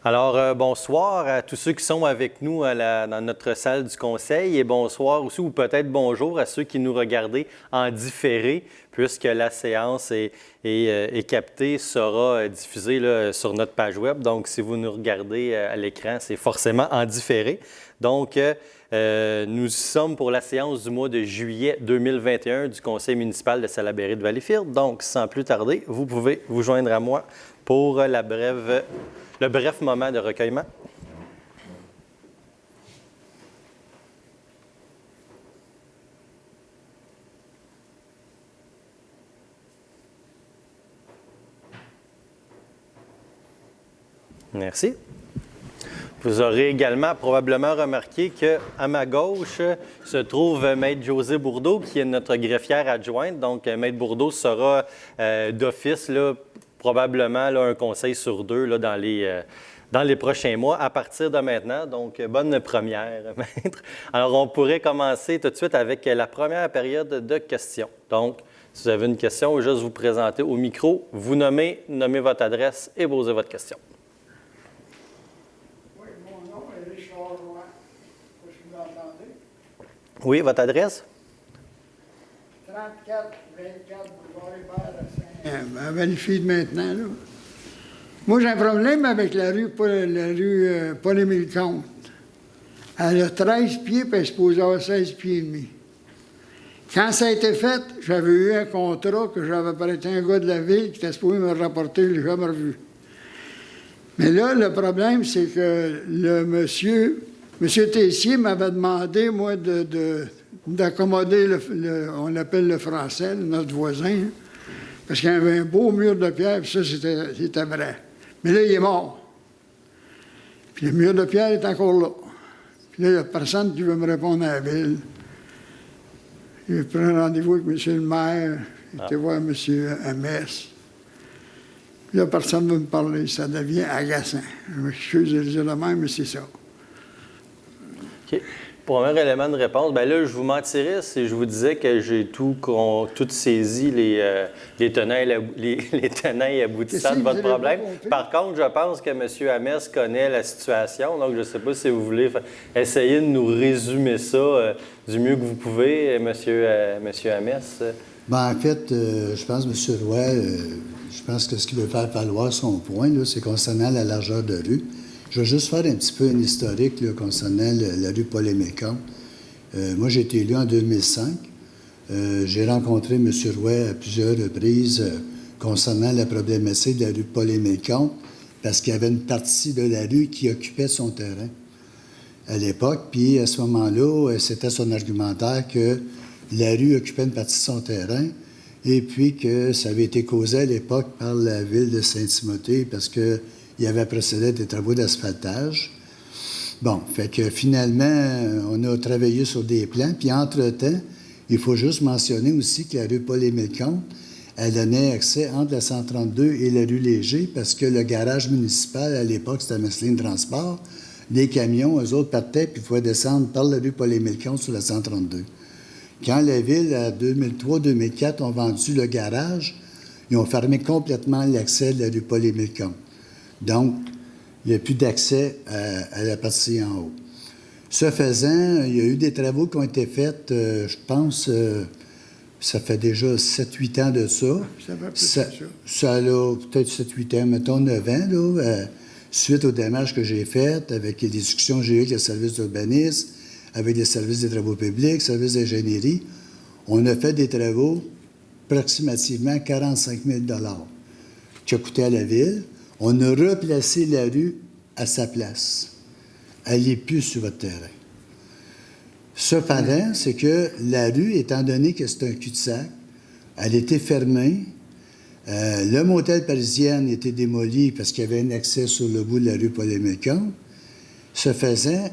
Alors, bonsoir à tous ceux qui sont avec nous dans notre salle du conseil et bonsoir aussi, ou peut-être bonjour à ceux qui nous regardent en différé, puisque la séance est captée, sera diffusée là, sur notre page web. Donc, si vous nous regardez à l'écran, c'est forcément en différé. Donc, nous sommes pour la séance du mois de juillet 2021 du conseil municipal de Salaberry de Valleyfield. Donc, sans plus tarder, vous pouvez vous joindre à moi pour le bref moment de recueillement. Merci. Vous aurez également probablement remarqué qu'à ma gauche se trouve Maître José Bourdeau, qui est notre greffière adjointe. Donc, Maître Bourdeau sera d'office, probablement un conseil sur deux là, dans les prochains mois, à partir de maintenant. Donc, bonne première, Maître. Alors, on pourrait commencer tout de suite avec la première période de questions. Donc, si vous avez une question, ou juste vous présenter au micro, vous nommez votre adresse et posez votre question. Oui, mon nom est Richard Roy. Est-ce que vous m'entendez? Oui, votre adresse? 34-24 boulevard Hébert à Valleyfield maintenant, là. Moi, j'ai un problème avec la rue Paul-Émile-Comte. Elle a 13 pieds, puis elle est supposée avoir 16 pieds et demi. Quand ça a été fait, j'avais eu un contrat que j'avais prêté à un gars de la ville qui était supposé me rapporter, je ne l'ai jamais revu. Mais là, le problème, c'est que le monsieur Tessier m'avait demandé, moi, d'accommoder, on l'appelle le français, notre voisin, parce qu'il y avait un beau mur de pierre, puis ça, c'était vrai. Mais là, il est mort. Puis le mur de pierre est encore là. Puis là, il n'y a personne qui veut me répondre à la ville. J'ai pris un rendez-vous avec M. le maire, il était voir M. Amès. Puis là, personne ne veut me parler. Ça devient agaçant. Je m'excuse de le dire de même, mais c'est ça. OK. Premier élément de réponse, bien là, je vous mentirais si je vous disais que j'ai tout saisi les tenants et aboutissants de votre problème. Par contre, je pense que M. Amès connaît la situation, donc je ne sais pas si vous voulez essayer de nous résumer ça du mieux que vous pouvez, M. Amès. Bien, en fait, je pense, M. Roy, je pense que ce qu'il veut faire valoir son point, là, c'est concernant la largeur de rue. Je vais juste faire un petit peu un historique là, concernant la rue Paul-Émile-Comte. Moi, j'ai été élu en 2005. J'ai rencontré M. Roy à plusieurs reprises concernant la problématique de la rue Paul-Émile-Comte parce qu'il y avait une partie de la rue qui occupait son terrain à l'époque. Puis, à ce moment-là, c'était son argumentaire que la rue occupait une partie de son terrain et puis que ça avait été causé à l'époque par la ville de Saint-Timothée parce que il avait procédé à des travaux d'asphaltage. Bon, fait que finalement, on a travaillé sur des plans. Puis entre-temps, il faut juste mentionner aussi que la rue Paul-Émile-Comte, elle donnait accès entre la 132 et la rue Léger parce que le garage municipal, à l'époque, c'était Messeline Transport. Les camions, eux autres, partaient puis pouvaient descendre par la rue Paul-Émile-Comte sur la 132. Quand la ville, en 2003-2004, ont vendu le garage, ils ont fermé complètement l'accès de la rue Paul-Émile-Comte. Donc, il n'y a plus d'accès à la partie en haut. Ce faisant, il y a eu des travaux qui ont été faits, je pense, ça fait déjà 7-8 ans de ça. Ça a peut-être 7-8 ans, mettons 9 ans, là, suite aux démarches que j'ai faites, avec les discussions que j'ai eues avec le service d'urbanisme, avec les services des travaux publics, services d'ingénierie. On a fait des travaux approximativement 45 000 qui a coûté à la ville. On a replacé la rue à sa place. Elle n'est plus sur votre terrain. Cependant, c'est que la rue, étant donné que c'est un cul-de-sac, elle était fermée. Le motel Parisienne était démoli parce qu'il y avait un accès sur le bout de la rue Paul-Émile-Comte. Ce faisant,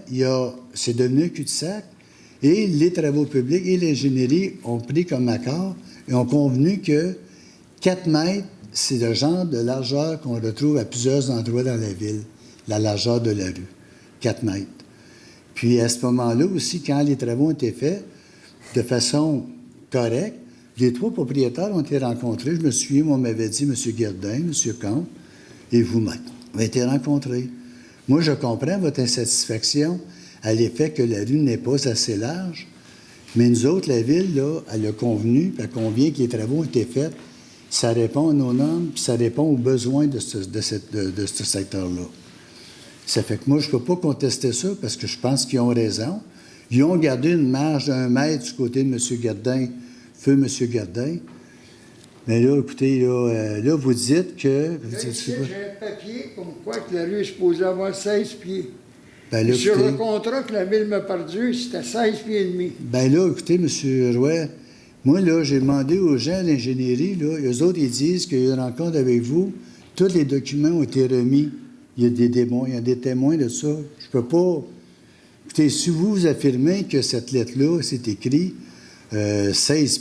c'est devenu un cul-de-sac et les travaux publics et l'ingénierie ont pris comme accord et ont convenu que 4 mètres, c'est le genre de largeur qu'on retrouve à plusieurs endroits dans la ville, la largeur de la rue, 4 mètres. Puis à ce moment-là aussi, quand les travaux ont été faits de façon correcte, les 3 propriétaires ont été rencontrés. Je me souviens, on m'avait dit, M. Guerdin, M. Comte et vous-même, ont été rencontrés. Moi, je comprends votre insatisfaction à l'effet que la rue n'est pas assez large, mais nous autres, la Ville, là, elle a convenu, puis elle convient que les travaux ont été faits. Ça répond à nos normes, puis ça répond aux besoins de ce secteur-là. Ça fait que moi, je ne peux pas contester ça parce que je pense qu'ils ont raison. Ils ont gardé une marge d'1 mètre du côté de M. Gardin, feu M. Gardin. Mais là, écoutez, là vous dites que... J'ai un papier comme quoi que la rue est supposée avoir 16 pieds. Ben là, Sur écoutez, le contrat que la Ville m'a perdu, c'était 16 pieds et demi. ben là, écoutez, M. Roy, moi, là, j'ai demandé aux gens de l'ingénierie, là, eux autres, ils disent qu'il y a eu une rencontre avec vous, tous les documents ont été remis. Il y a des témoins de ça. Je peux pas... Écoutez, si vous affirmez que cette lettre-là, c'est écrit 16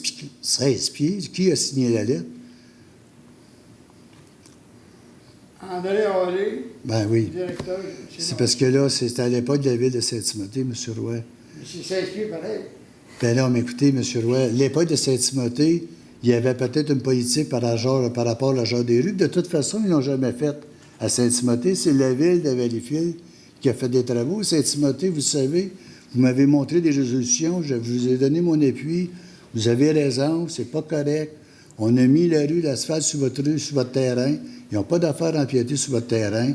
pieds, qui a signé la lettre? André Hallé, Ben oui. directeur. C'est parce que là, c'était à l'époque de la ville de Saint-Timothée, M. Roy. C'est 16 pieds pareil. Ben non, mais écoutez, M. Roy, l'époque de Saint-Timothée, il y avait peut-être une politique par rapport à la genre des rues. De toute façon, ils ne l'ont jamais fait. À Saint-Timothée, c'est la ville de Valleyfield qui a fait des travaux. Saint-Timothée, vous savez, vous m'avez montré des résolutions, je vous ai donné mon appui. Vous avez raison, c'est pas correct. On a mis la rue, l'asphalte sur votre rue, sur votre terrain. Ils n'ont pas d'affaires à empiéter sur votre terrain.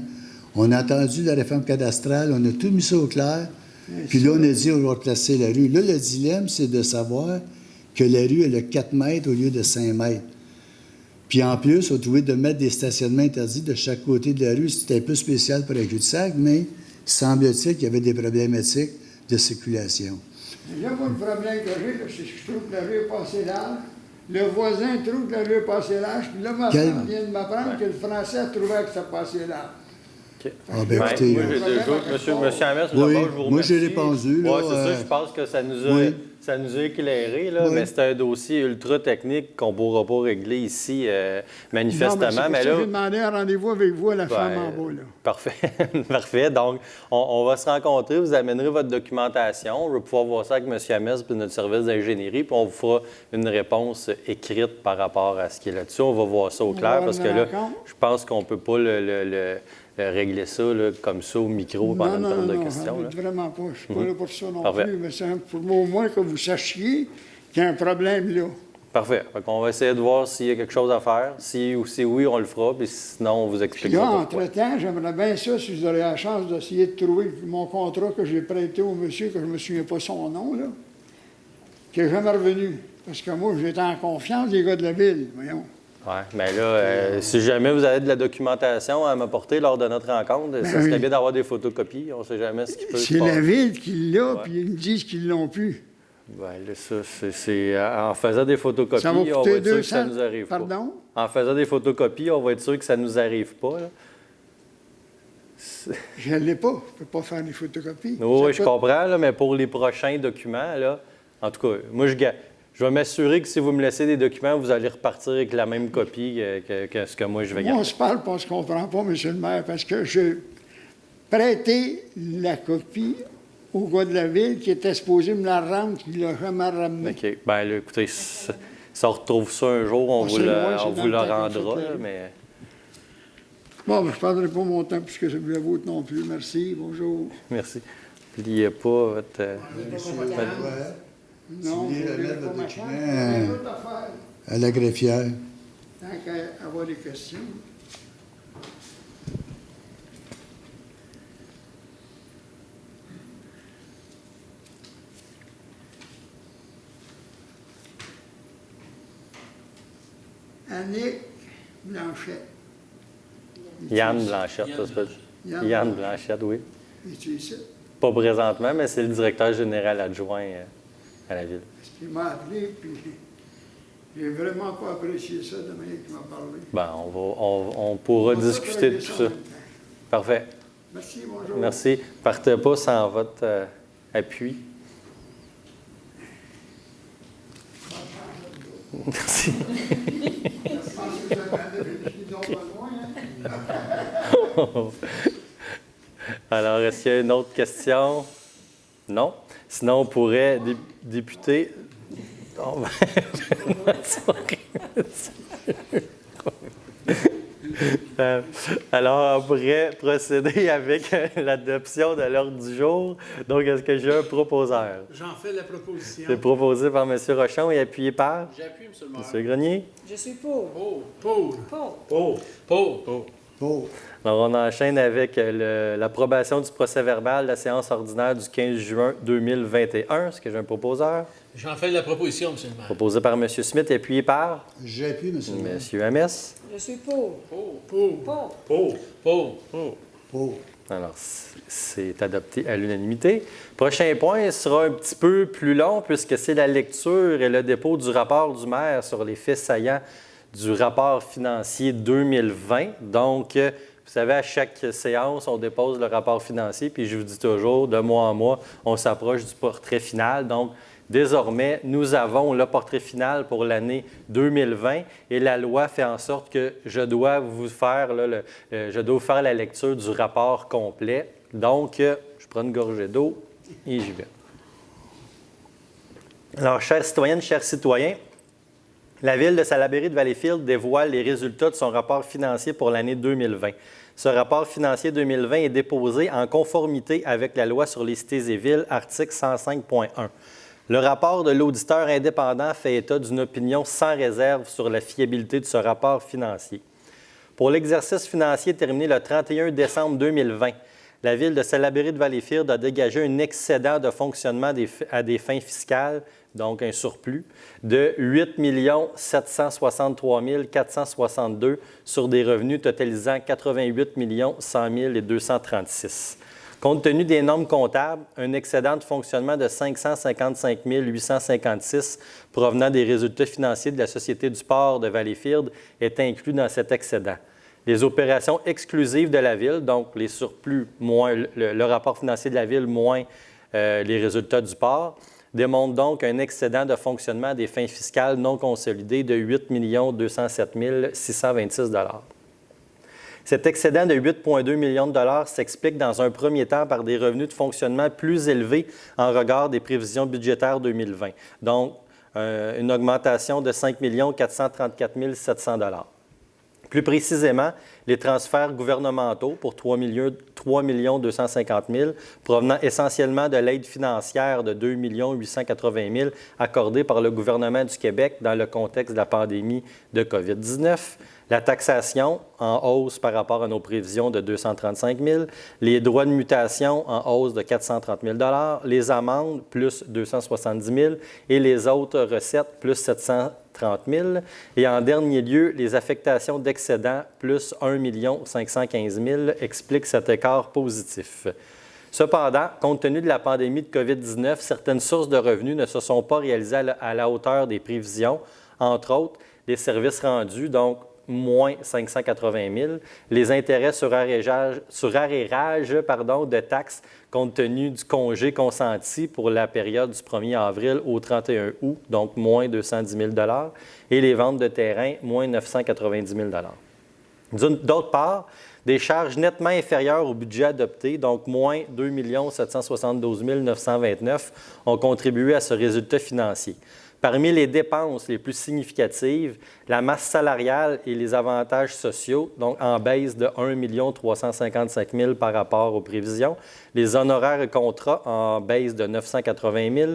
On a entendu la réforme cadastrale, on a tout mis ça au clair. Puis là, on a dit, on va replacer la rue. Là, le dilemme, c'est de savoir que la rue, elle a 4 mètres au lieu de 5 mètres. Puis en plus, on trouvait de mettre des stationnements interdits de chaque côté de la rue. C'était un peu spécial pour un cul-de-sac, mais semble-t-il qu'il y avait des problématiques de circulation. Là, moi, le problème que j'ai, c'est que je trouve que la rue est pas assez large. Le voisin trouve que la rue est pas assez large. Puis là, ma femme vient de m'apprendre que le français a trouvé que c'était pas assez large. OK. Ah, ben, écoutez, moi, j'ai deux jours. Monsieur Hamel, sur oui, la base, je vous remercie. moi, j'ai répondu. Oui, Là, c'est ça. Je pense que ça nous a éclairé, là, oui. mais c'est un dossier ultra technique qu'on ne pourra pas régler ici, manifestement. Non, mais j'ai demandé un rendez-vous avec vous à la femme en bas. Là. Parfait. Parfait. Donc, on va se rencontrer. Vous amènerez votre documentation. Je vais pouvoir voir ça avec M. Hamel et notre service d'ingénierie, puis on vous fera une réponse écrite par rapport à ce qui est là-dessus. On va voir ça au clair parce que là, je pense qu'on ne peut pas régler ça là, comme ça au micro pendant une période de questions. Non, vraiment pas. Je ne suis pas là pour ça non Parfait. plus. Mais c'est pour moi, au moins que vous sachiez qu'il y a un problème là. Parfait. On va essayer de voir s'il y a quelque chose à faire. Si oui, on le fera. Puis sinon, on vous Puis expliquera là, pourquoi. entre-temps, j'aimerais bien ça, si vous aurez la chance d'essayer de trouver mon contrat que j'ai prêté au monsieur, que je ne me souviens pas son nom, là, qui n'est jamais revenu. Parce que moi, j'étais en confiance des gars de la ville, voyons. Oui, mais là, si jamais vous avez de la documentation à m'apporter lors de notre rencontre, ça serait bien d'avoir des photocopies. On ne sait jamais ce qui peut se C'est passer. la ville qui l'a, puis ils me disent qu'ils ne l'ont plus. Bien, là, ça, c'est en faisant des photocopies, Ça va on va coûter être sûr que ça 200. nous arrive pas. Pardon? En faisant des photocopies, on va être sûr que ça nous arrive pas. Là. Je ne l'ai pas. Je ne peux pas faire des photocopies. Oui, je comprends, là, mais pour les prochains documents, là, en tout cas, moi, je vais m'assurer que si vous me laissez des documents, vous allez repartir avec la même copie que ce que moi, je vais Moi, on garder. se parle, puis on ne se comprend pas, monsieur le maire, parce que j'ai prêté la copie au gars de la ville qui était supposé me la rendre, qui ne l'a jamais ramenée. OK. Bien, là, écoutez, si on retrouve ça un jour, on vous c'est le loin, c'est dans le le temps qu'on rendra, fait là, la rue. mais... Bon, ben, je ne perdrai pas mon temps puisque c'est le vôtre non plus. Merci, bonjour. Merci. N'oubliez pas votre... Non, voulez je remettre pas votre ma document, chance. Il y a une autre affaire, à la greffière. tant qu'à avoir des questions. Annick Blanchette. Yann Blanchette, ça se peut. Yann Blanchette, oui. Es-tu ici? Pas présentement, mais c'est le directeur général adjoint à la ville. Il m'a appelé, puis j'ai vraiment pas apprécié ça de manière qu'il m'a parlé. Bon, on pourra discuter de tout ça. Parfait. Merci, bonjour. Merci. Partez pas sans votre appui. Merci. Je pense que vous avez ils ont besoin, hein? Alors, est-ce qu'il y a une autre question? Non? Sinon, on pourrait débuter. Oh, bonne soirée. Alors, on pourrait procéder avec l'adoption de l'ordre du jour. Donc, est-ce que j'ai un proposeur? J'en fais la proposition. C'est proposé par M. Rochon et appuyé par J'appuie, M. le maire. M. Grenier. Je suis pour. Pour. Alors, on enchaîne avec l'approbation du procès-verbal de la séance ordinaire du 15 juin 2021. Est-ce que j'ai un proposeur? J'en fais la proposition, M. le maire. Proposé par M. Smith et appuyé par J'appuie, M. le maire. M. Hamès. Je suis pour. Pour. Alors, c'est adopté à l'unanimité. Prochain point sera un petit peu plus long puisque c'est la lecture et le dépôt du rapport du maire sur les faits saillants du rapport financier 2020. Donc, vous savez, à chaque séance, on dépose le rapport financier, puis je vous dis toujours, de mois en mois, on s'approche du portrait final. Donc, désormais, nous avons le portrait final pour l'année 2020 et la loi fait en sorte que je dois vous faire, la lecture du rapport complet. Donc, je prends une gorgée d'eau et j'y vais. Alors, chères citoyennes, chers citoyens, la Ville de Salaberry-de-Valleyfield dévoile les résultats de son rapport financier pour l'année 2020. Ce rapport financier 2020 est déposé en conformité avec la loi sur les cités et villes, article 105.1. Le rapport de l'auditeur indépendant fait état d'une opinion sans réserve sur la fiabilité de ce rapport financier. Pour l'exercice financier terminé le 31 décembre 2020, la Ville de Salaberry-de-Valleyfield a dégagé un excédent de fonctionnement à des fins fiscales, donc un surplus, de 8 763 462 sur des revenus totalisant 88 100 236. Compte tenu des normes comptables, un excédent de fonctionnement de 555 856 provenant des résultats financiers de la Société du port de Valleyfield est inclus dans cet excédent. Les opérations exclusives de la Ville, donc les surplus moins le rapport financier de la Ville moins les résultats du port, démontrent donc un excédent de fonctionnement des fins fiscales non consolidées de 8 207 626 $. Cet excédent de 8,2 millions de dollars s'explique dans un premier temps par des revenus de fonctionnement plus élevés en regard des prévisions budgétaires 2020, donc une augmentation de 5 434 700 $. Plus précisément, les transferts gouvernementaux pour 3 250 000 provenant essentiellement de l'aide financière de 2 880 000 accordée par le gouvernement du Québec dans le contexte de la pandémie de COVID-19, la taxation en hausse par rapport à nos prévisions de 235 000, les droits de mutation en hausse de 430 000 $, les amendes plus 270 000 et les autres recettes plus 730 000. Et en dernier lieu, les affectations d'excédent plus 1 515 000 expliquent cet écart positif. Cependant, compte tenu de la pandémie de COVID-19, certaines sources de revenus ne se sont pas réalisées à la hauteur des prévisions, entre autres les services rendus, donc moins 580 000, les intérêts sur arrérage de taxes compte tenu du congé consenti pour la période du 1er avril au 31 août, donc moins 210 000 $, et les ventes de terrain, moins 990 000 $. D'autre part, des charges nettement inférieures au budget adopté, donc moins 2 772 929, ont contribué à ce résultat financier. Parmi les dépenses les plus significatives, la masse salariale et les avantages sociaux, donc en baisse de 1 355 000 par rapport aux prévisions, les honoraires et contrats en baisse de 980 000,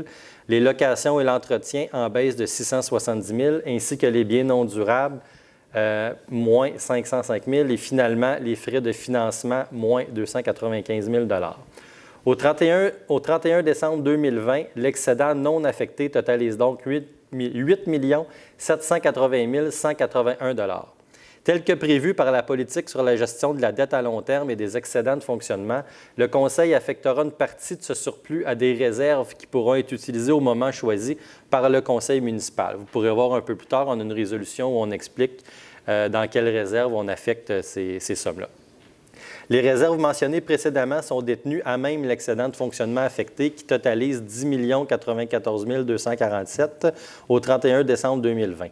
les locations et l'entretien en baisse de 670 000, ainsi que les biens non durables, moins 505 000, et finalement, les frais de financement, moins 295 000 $. Au 31 décembre 2020, l'excédent non affecté totalise donc 8 780 181 $. Tel que prévu par la politique sur la gestion de la dette à long terme et des excédents de fonctionnement, le Conseil affectera une partie de ce surplus à des réserves qui pourront être utilisées au moment choisi par le Conseil municipal. Vous pourrez voir un peu plus tard, on a une résolution où on explique dans quelles réserves on affecte ces sommes-là. Les réserves mentionnées précédemment sont détenues à même l'excédent de fonctionnement affecté qui totalise 10 094 247 au 31 décembre 2020.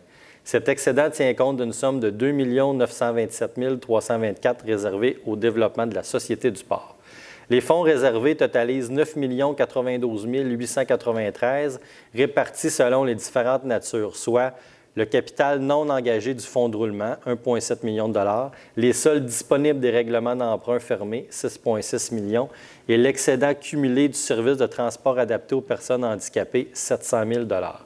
Cet excédent tient compte d'une somme de 2 927 324 réservée au développement de la Société du port. Les fonds réservés totalisent 9 92 893 répartis selon les différentes natures, soit le capital non engagé du fonds de roulement, 1,7 million de dollars, les soldes disponibles des règlements d'emprunt fermés, 6,6 millions, et l'excédent cumulé du service de transport adapté aux personnes handicapées, 700 000 dollars.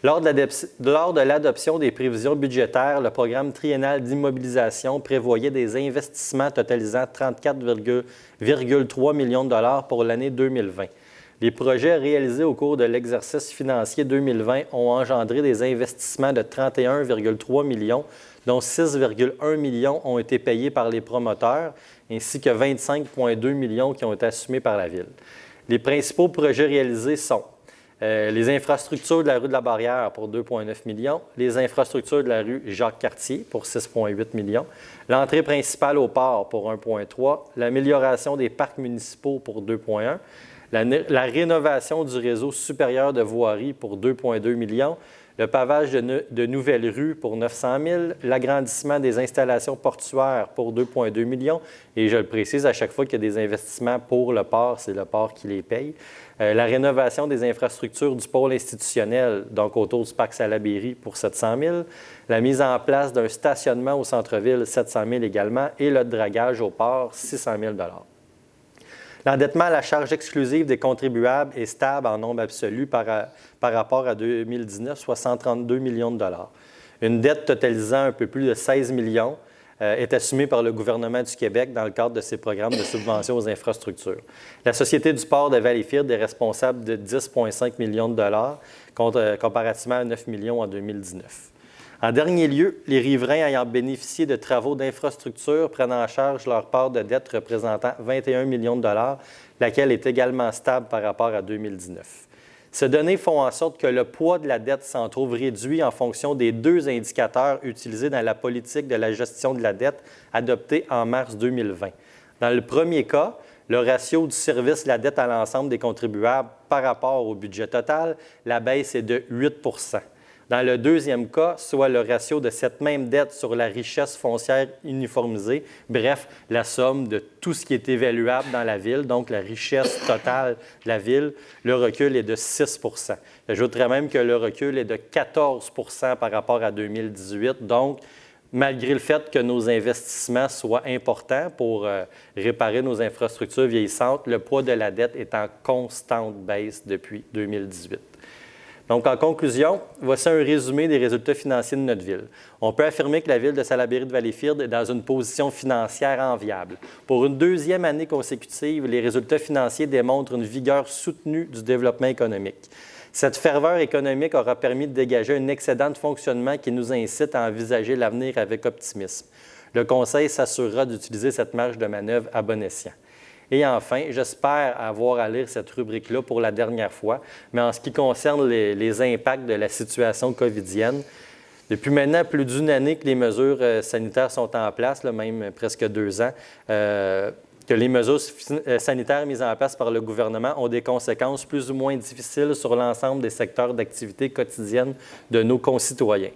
Lors de l'adoption des prévisions budgétaires, le programme triennal d'immobilisation prévoyait des investissements totalisant 34,3 millions de dollars pour l'année 2020. Les projets réalisés au cours de l'exercice financier 2020 ont engendré des investissements de 31,3 millions, dont 6,1 millions ont été payés par les promoteurs, ainsi que 25,2 millions qui ont été assumés par la Ville. Les principaux projets réalisés sont les infrastructures de la rue de la Barrière pour 2,9 millions, les infrastructures de la rue Jacques-Cartier pour 6,8 millions, l'entrée principale au port pour 1,3, l'amélioration des parcs municipaux pour 2,1, la rénovation du réseau supérieur de voirie pour 2,2 millions, le pavage de nouvelles rues pour 900 000, l'agrandissement des installations portuaires pour 2,2 millions, et je le précise à chaque fois qu'il y a des investissements pour le port, c'est le port qui les paye, la rénovation des infrastructures du pôle institutionnel, donc autour du parc Salaberry pour 700 000, la mise en place d'un stationnement au centre-ville, 700 000 également, et le dragage au port, 600 000 dollars. L'endettement à la charge exclusive des contribuables est stable en nombre absolu par rapport à 2019, soit 132 millions de dollars. Une dette totalisant un peu plus de 16 millions est assumée par le gouvernement du Québec dans le cadre de ses programmes de subvention aux infrastructures. La Société du port de Valleyfield est responsable de 10,5 millions de dollars comparativement à 9 millions en 2019. En dernier lieu, les riverains ayant bénéficié de travaux d'infrastructure prennent en charge leur part de dette représentant 21 millions de dollars, laquelle est également stable par rapport à 2019. Ces données font en sorte que le poids de la dette s'en trouve réduit en fonction des deux indicateurs utilisés dans la politique de la gestion de la dette adoptée en mars 2020. Dans le premier cas, le ratio du service de la dette à l'ensemble des contribuables par rapport au budget total, la baisse est de 8 %. Dans le deuxième cas, soit le ratio de cette même dette sur la richesse foncière uniformisée, bref, la somme de tout ce qui est évaluable dans la Ville, donc la richesse totale de la Ville, le recul est de 6 %. J'ajouterais même que le recul est de 14 % par rapport à 2018. Donc, malgré le fait que nos investissements soient importants pour réparer nos infrastructures vieillissantes, le poids de la dette est en constante baisse depuis 2018. Donc, en conclusion, voici un résumé des résultats financiers de notre ville. On peut affirmer que la ville de Salaberry de Valleyfield est dans une position financière enviable. Pour une deuxième année consécutive, les résultats financiers démontrent une vigueur soutenue du développement économique. Cette ferveur économique aura permis de dégager un excédent de fonctionnement qui nous incite à envisager l'avenir avec optimisme. Le Conseil s'assurera d'utiliser cette marge de manœuvre à bon escient. Et enfin, j'espère avoir à lire cette rubrique-là pour la dernière fois, mais en ce qui concerne les impacts de la situation covidienne, depuis maintenant plus d'une année que les mesures sanitaires sont en place, là, même presque 2 ans, que les mesures sanitaires mises en place par le gouvernement ont des conséquences plus ou moins difficiles sur l'ensemble des secteurs d'activité quotidienne de nos concitoyens.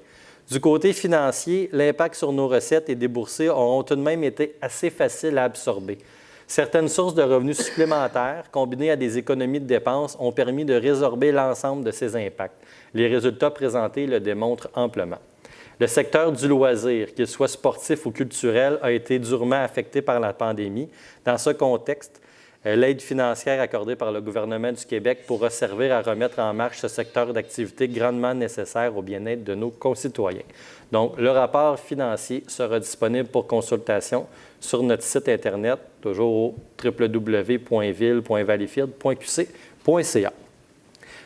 Du côté financier, l'impact sur nos recettes et déboursés auront tout de même été assez faciles à absorber. Certaines sources de revenus supplémentaires, combinées à des économies de dépenses, ont permis de résorber l'ensemble de ces impacts. Les résultats présentés le démontrent amplement. Le secteur du loisir, qu'il soit sportif ou culturel, a été durement affecté par la pandémie. Dans ce contexte, l'aide financière accordée par le gouvernement du Québec pourra servir à remettre en marche ce secteur d'activité grandement nécessaire au bien-être de nos concitoyens. Donc, le rapport financier sera disponible pour consultation sur notre site Internet, toujours au www.ville.valleyfield.qc.ca.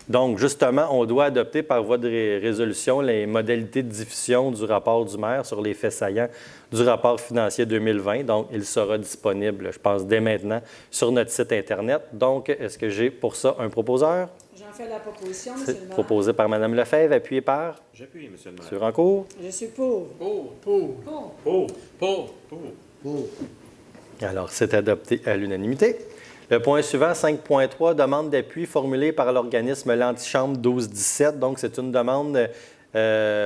Donc, justement, on doit adopter par voie de résolution les modalités de diffusion du rapport du maire sur les faits saillants du rapport financier 2020. Donc, il sera disponible, je pense, dès maintenant sur notre site Internet. Donc, est-ce que j'ai pour ça un proposeur? J'en fais la proposition, M. le maire. Proposé par Mme Lefebvre, appuyé par? J'appuie, M. le maire. M. Rancourt? Je suis pour. Pour. Alors, c'est adopté à l'unanimité. Le point suivant, 5.3, demande d'appui formulée par l'organisme L'Antichambre 1217. Donc, c'est une demande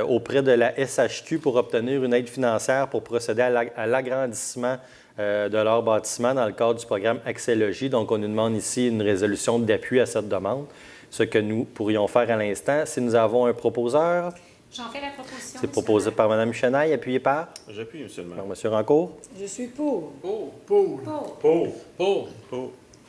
auprès de la SHQ pour obtenir une aide financière pour procéder à l'agrandissement de leur bâtiment dans le cadre du programme Accès Logis. Donc, on nous demande ici une résolution d'appui à cette demande, ce que nous pourrions faire à l'instant. Si nous avons un proposeur, J'en fais la proposition. C'est Monsieur proposé le maire. par Mme Chenaille, appuyé par J'appuie, Monsieur le maire. M. Rancourt. Je suis pour. Pour. Pour. Pour.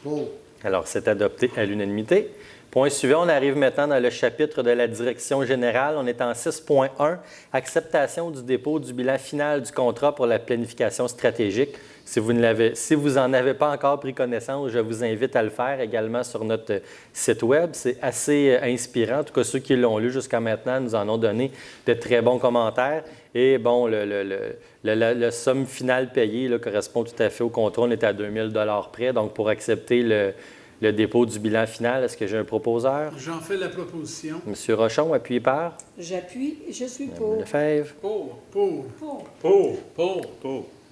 Pour. Alors, c'est adopté à l'unanimité. Point suivant, on arrive maintenant dans le chapitre de la direction générale. On est en 6.1, acceptation du dépôt du bilan final du contrat pour la planification stratégique. Si vous n'en avez pas encore pris connaissance, je vous invite à le faire également sur notre site Web. C'est assez inspirant. En tout cas, ceux qui l'ont lu jusqu'à maintenant nous en ont donné de très bons commentaires. Et bon, la somme finale payée là, correspond tout à fait au contrat. On est à 2 000 $ près. Donc, pour accepter le dépôt du bilan final, est-ce que j'ai un proposeur? J'en fais la proposition. M. Rochon, appuyé par J'appuie. Je suis Mme pour. Lefebvre. Pour.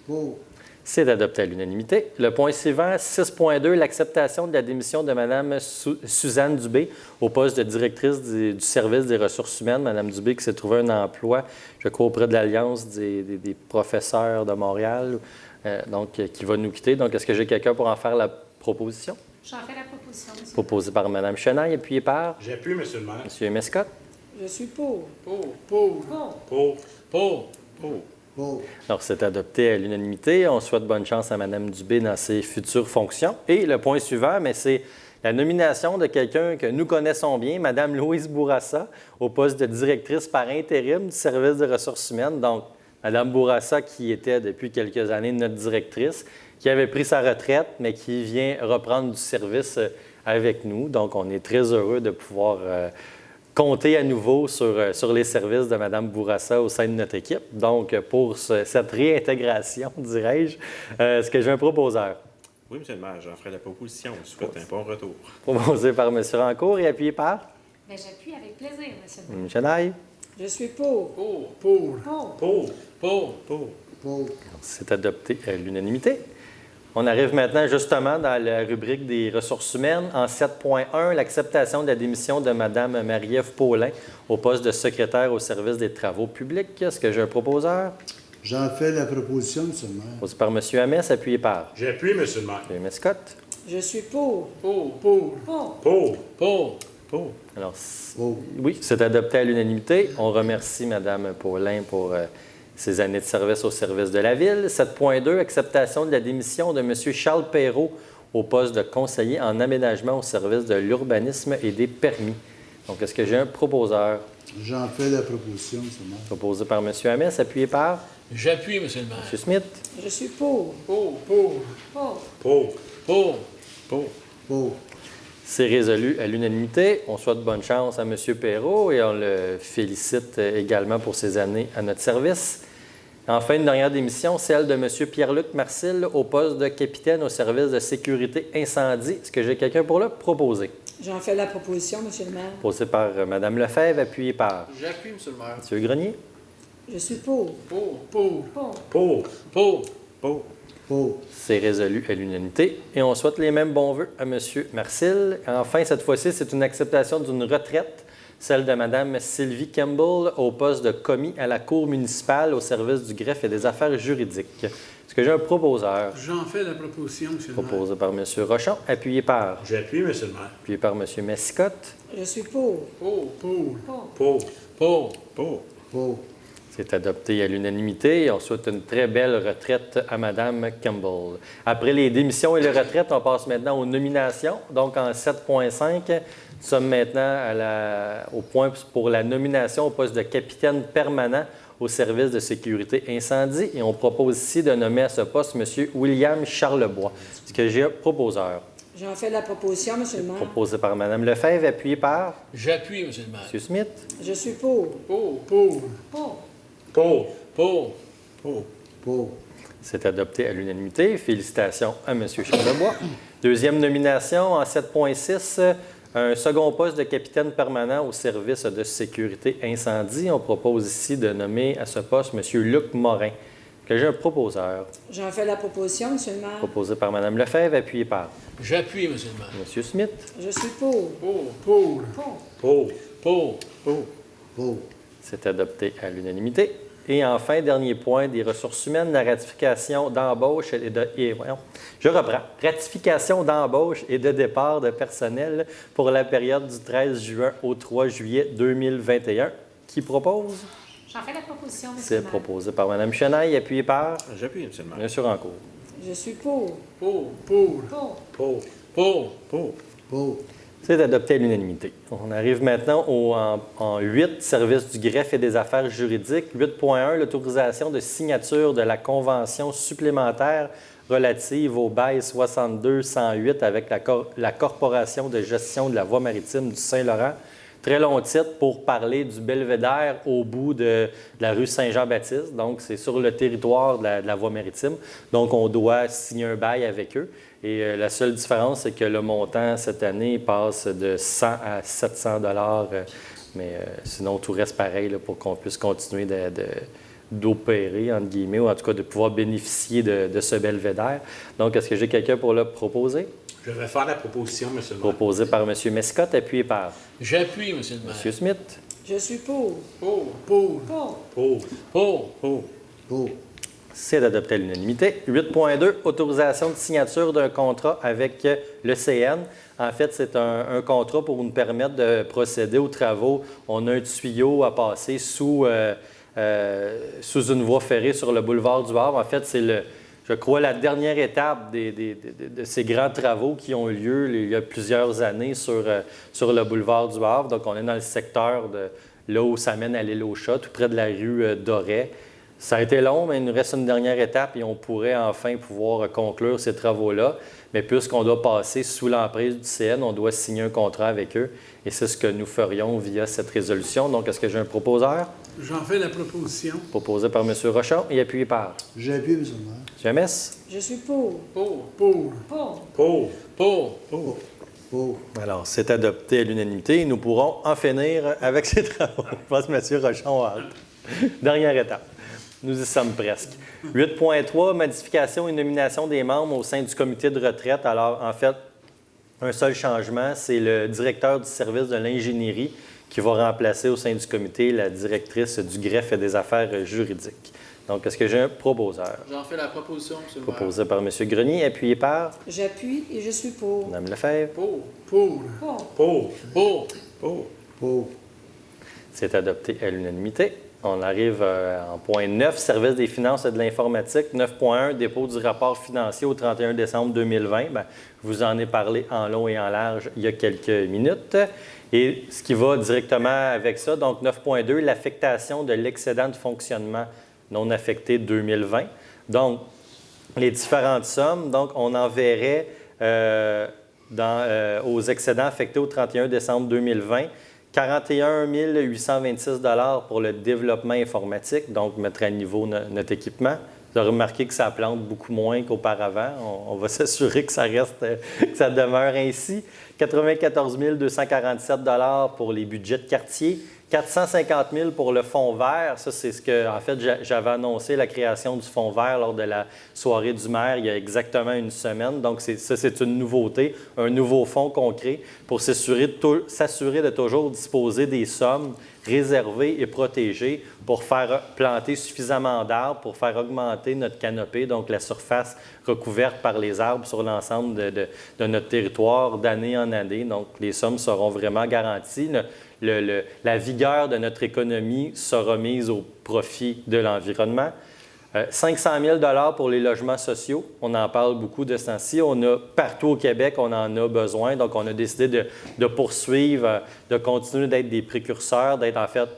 Pour. C'est adopté à l'unanimité. Le point suivant, 6.2, l'acceptation de la démission de Mme Suzanne Dubé au poste de directrice du service des ressources humaines. Mme Dubé qui s'est trouvé un emploi, je crois, auprès de l'Alliance des professeurs de Montréal, donc qui va nous quitter. Donc, est-ce que j'ai quelqu'un pour en faire la proposition? J'en fais la proposition. Monsieur le Proposé par Mme Chenaille, appuyé par J'appuie, Monsieur le maire. M. Mescott. Je suis pour. Pour. Pour. Pour. Alors, c'est adopté à l'unanimité. On souhaite bonne chance à Mme Dubé dans ses futures fonctions. Et le point suivant, mais c'est la nomination de quelqu'un que nous connaissons bien, Mme Louise Bourassa, au poste de directrice par intérim du service des ressources humaines. Donc, Mme Bourassa, qui était depuis quelques années notre directrice, qui avait pris sa retraite, mais qui vient reprendre du service avec nous. Donc, on est très heureux de pouvoir compter à nouveau sur les services de Mme Bourassa au sein de notre équipe. Donc, pour cette réintégration, dirais-je, est-ce que j'ai un proposeur? Oui, Monsieur le maire, j'en ferai la proposition. Je souhaite un bon retour. Proposé par M. Rancourt et appuyé par Bien, j'appuie avec plaisir, monsieur le maire. Mme Chenaille. Je suis pour. Pour. Pour. C'est adopté à l'unanimité. On arrive maintenant justement dans la rubrique des ressources humaines. En 7.1, l'acceptation de la démission de Mme Marie-Ève Paulin au poste de secrétaire au service des travaux publics. Est-ce que j'ai un proposeur? J'en fais la proposition, Monsieur le maire. Proposé par M. Hamès, appuyé par J'appuie, Monsieur le maire. M. Mescott. Je suis pour. Pour. Alors, Pour. oui, c'est adopté à l'unanimité. On remercie Mme Paulin pour ses années de service au service de la Ville. 7.2, acceptation de la démission de M. Charles Perrault au poste de conseiller en aménagement au service de l'urbanisme et des permis. Donc, est-ce que j'ai un proposeur? J'en fais la proposition, Monsieur le maire. Proposé par M. Hamès, appuyé par J'appuie, Monsieur le maire. M. Smith. Je suis pour. Pour. C'est résolu à l'unanimité. On souhaite bonne chance à M. Perrault et on le félicite également pour ses années à notre service. Enfin, une dernière démission, celle de M. Pierre-Luc Marcil au poste de capitaine au service de sécurité incendie. Est-ce que j'ai quelqu'un pour le proposer? J'en fais la proposition, monsieur le maire. Proposé par Mme Lefebvre, appuyé par J'appuie, Monsieur le maire. M. Grenier. Je suis pour. Pour. C'est résolu à l'unanimité. Et on souhaite les mêmes bons vœux à M. Marcil. Enfin, cette fois-ci, c'est une acceptation d'une retraite, celle de Mme Sylvie Campbell au poste de commis à la Cour municipale au service du greffe et des affaires juridiques. Est-ce que j'ai un proposeur? J'en fais la proposition, Monsieur le maire. Proposé par M. Rochon, appuyé par J'appuie, Monsieur le maire. appuyé par M. Mescott. Je suis pour. Pour. C'est adopté à l'unanimité et on souhaite une très belle retraite à Mme Campbell. Après les démissions et les retraites, on passe maintenant aux nominations. Donc, en 7.5, nous sommes maintenant au point pour la nomination au poste de capitaine permanent au service de sécurité incendie. Et on propose ici de nommer à ce poste M. William Charlebois. Est-ce que j'ai un proposeur? J'en fais la proposition, monsieur le maire. Proposé par Mme Lefebvre, appuyé par J'appuie, Monsieur le maire. M. Smith. Je suis pour. Pour. C'est adopté à l'unanimité. Félicitations à M. Charlebois. Deuxième nomination en 7.6, un second poste de capitaine permanent au service de sécurité incendie. On propose ici de nommer à ce poste M. Luc Morin. Que j'ai un proposeur. J'en fais la proposition, monsieur le maire. Proposé par Mme Lefebvre, appuyé par J'appuie, Monsieur le maire. M. Smith. Je suis pour. Pour. C'est adopté à l'unanimité. Et enfin, dernier point des ressources humaines, la ratification d'embauche je reprends. Ratification d'embauche et de départ de personnel pour la période du 13 juin au 3 juillet 2021, Qui propose? J'en fais la proposition, M. C'est le maire. proposé par Mme Chenaille, appuyé par J'appuie, M. le maire. M. Rancourt. Je suis pour. Pour. Pour. Pour. Pour. Pour. Pour. C'est adopté à l'unanimité. On arrive maintenant en 8, service du greffe et des affaires juridiques. 8.1, l'autorisation de signature de la convention supplémentaire relative au bail 62-108 avec la Corporation de gestion de la voie maritime du Saint-Laurent. Très long titre pour parler du belvédère au bout de la rue Saint-Jean-Baptiste. Donc, c'est sur le territoire de la voie maritime. Donc, on doit signer un bail avec eux. Et la seule différence, c'est que le montant cette année passe de 100 à 700 mais sinon, tout reste pareil là, pour qu'on puisse continuer d'opérer, entre guillemets, ou en tout cas de pouvoir bénéficier de ce belvédère. Donc, est-ce que j'ai quelqu'un pour le proposer? Je vais faire la proposition, M. le maire. Proposé par M. Mescott, appuyé par J'appuie, M. le maire. M. Smith. Je suis pour. Pour. Pour. Pour. Pour. Pour. Pour. C'est adopté à l'unanimité. 8.2, autorisation de signature d'un contrat avec le CN. En fait, c'est un contrat pour nous permettre de procéder aux travaux. On a un tuyau à passer sous une voie ferrée sur le boulevard du Havre. En fait, c'est je crois, la dernière étape de ces grands travaux qui ont eu lieu il y a plusieurs années sur le boulevard du Havre. Donc, on est dans le secteur là où ça mène à l'île aux Chats, tout près de la rue Doré. Ça a été long, mais il nous reste une dernière étape et on pourrait enfin pouvoir conclure ces travaux-là. Mais puisqu'on doit passer sous l'emprise du CN, on doit signer un contrat avec eux. Et c'est ce que nous ferions via cette résolution. Donc, est-ce que j'ai un proposeur? J'en fais la proposition. Proposé par M. Rochon et appuyé par J'appuie, M. le maire. M. Mess. Je suis pour. Pour. Pour. Pour. Pour. Pour. Pour. Alors, c'est adopté à l'unanimité et nous pourrons en finir avec ces travaux. Je pense que M. Rochon a hâte. Dernière étape. Nous y sommes presque. 8.3, modification et nomination des membres au sein du comité de retraite. Alors, en fait, un seul changement, c'est le directeur du service de l'ingénierie qui va remplacer au sein du comité la directrice du greffe et des affaires juridiques. Donc, est-ce que j'ai un proposeur? J'en fais la proposition, M. le maire. Proposé par M. Grenier, appuyé par J'appuie et je suis pour. Mme Lefebvre. Pour. Pour. Pour. Pour. Pour. Pour. C'est adopté à l'unanimité. On arrive en point 9, service des finances et de l'informatique. 9.1, dépôt du rapport financier au 31 décembre 2020. Bien, je vous en ai parlé en long et en large il y a quelques minutes. Et ce qui va directement avec ça, donc 9.2, l'affectation de l'excédent de fonctionnement non affecté 2020. Donc, les différentes sommes, donc on enverrait aux excédents affectés au 31 décembre 2020 41 826 $ pour le développement informatique, donc mettre à niveau notre équipement. Vous avez remarqué que ça plante beaucoup moins qu'auparavant. On va s'assurer que ça reste, que ça demeure ainsi. 94 247 $ pour les budgets de quartier. 450 000 pour le fonds vert. Ça, c'est ce que, en fait, j'avais annoncé la création du fonds vert lors de la soirée du maire il y a exactement une semaine. Donc, c'est une nouveauté, un nouveau fonds qu'on crée pour s'assurer de toujours disposer des sommes réservées et protégées pour faire planter suffisamment d'arbres, pour faire augmenter notre canopée, donc la surface recouverte par les arbres sur l'ensemble de notre territoire d'année en année. Donc, les sommes seront vraiment garanties. La vigueur de notre économie sera mise au profit de l'environnement. 500 000 $ pour les logements sociaux. On en parle beaucoup de ce temps-ci. On a partout au Québec, on en a besoin. Donc, on a décidé de poursuivre, de continuer d'être des précurseurs, d'être en fait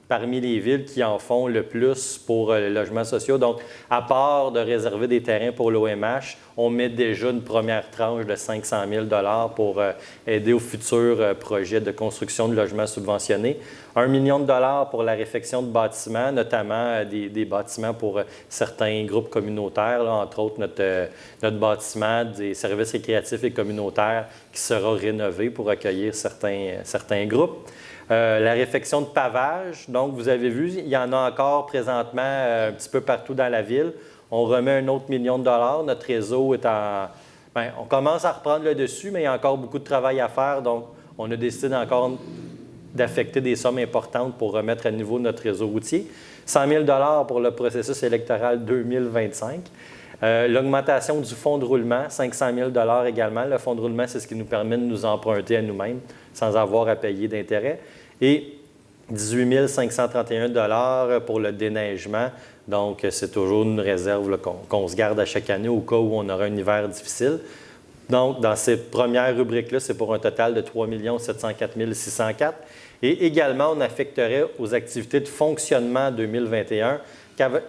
parmi les villes qui en font le plus pour les logements sociaux. Donc, à part de réserver des terrains pour l'OMH, on met déjà une première tranche de 500 000 $ pour aider aux futurs projets de construction de logements subventionnés. 1 million de dollars pour la réfection de bâtiments, notamment des bâtiments pour certains groupes communautaires, là, entre autres notre bâtiment des services récréatifs et communautaires qui sera rénové pour accueillir certains groupes. La réfection de pavage, donc vous avez vu, il y en a encore présentement un petit peu partout dans la ville. On remet un autre 1 million de dollars. Notre réseau est on commence à reprendre le dessus, mais il y a encore beaucoup de travail à faire. Donc, on a décidé encore d'affecter des sommes importantes pour remettre à niveau notre réseau routier. 100 000 $ pour le processus électoral 2025. L'augmentation du fonds de roulement, 500 000 $ également. Le fonds de roulement, c'est ce qui nous permet de nous emprunter à nous-mêmes sans avoir à payer d'intérêt. Et 18 531 pour le déneigement. Donc, c'est toujours une réserve là, qu'on se garde à chaque année au cas où on aura un hiver difficile. Donc, dans cette première rubrique-là, c'est pour un total de 3 704 604. Et également, on affecterait aux activités de fonctionnement 2021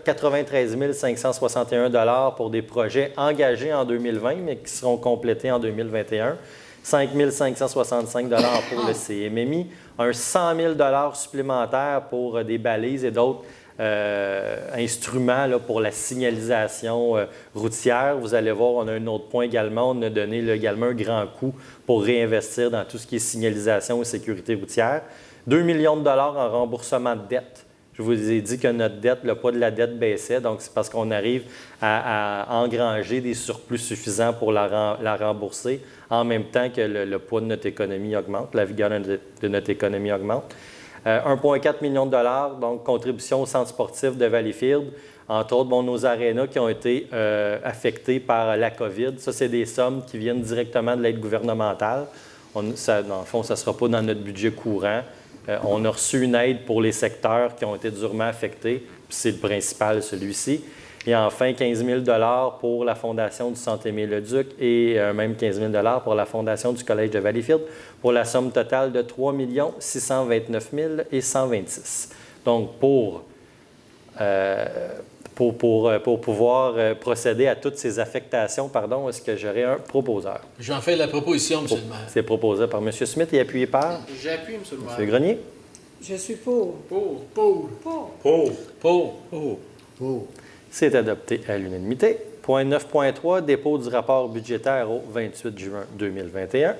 93 561 pour des projets engagés en 2020, mais qui seront complétés en 2021. 5 565 pour le CMMI. Un 100 000 supplémentaires pour des balises et d'autres instruments là, pour la signalisation routière. Vous allez voir, on a un autre point également. On a donné là, également un grand coup pour réinvestir dans tout ce qui est signalisation et sécurité routière. 2 millions de dollars en remboursement de dette. Je vous ai dit que notre dette, le poids de la dette baissait, donc c'est parce qu'on arrive à engranger des surplus suffisants pour la rembourser, en même temps que le poids de notre économie augmente, la vigueur de notre économie augmente. 1,4 million de dollars, donc contribution au centre sportif de Valleyfield. Entre autres, nos arénas qui ont été affectés par la COVID. Ça, c'est des sommes qui viennent directement de l'aide gouvernementale. Dans le fond, ça ne sera pas dans notre budget courant. On a reçu une aide pour les secteurs qui ont été durement affectés, puis c'est le principal, celui-ci. Et enfin, 15 000 pour la Fondation du Centre Émile-Leduc et même 15 000 pour la Fondation du Collège de Valleyfield, pour la somme totale de 3 629 126. Donc, pour pouvoir procéder à toutes ces affectations, est-ce que j'aurais un proposeur? J'en fais la proposition, M. le maire. C'est proposé par M. Smith et appuyé par J'appuie, M. le maire. M. Grenier. Je suis pour. Pour. Pour. Pour. C'est adopté à l'unanimité. Point 9.3, dépôt du rapport budgétaire au 28 juin 2021.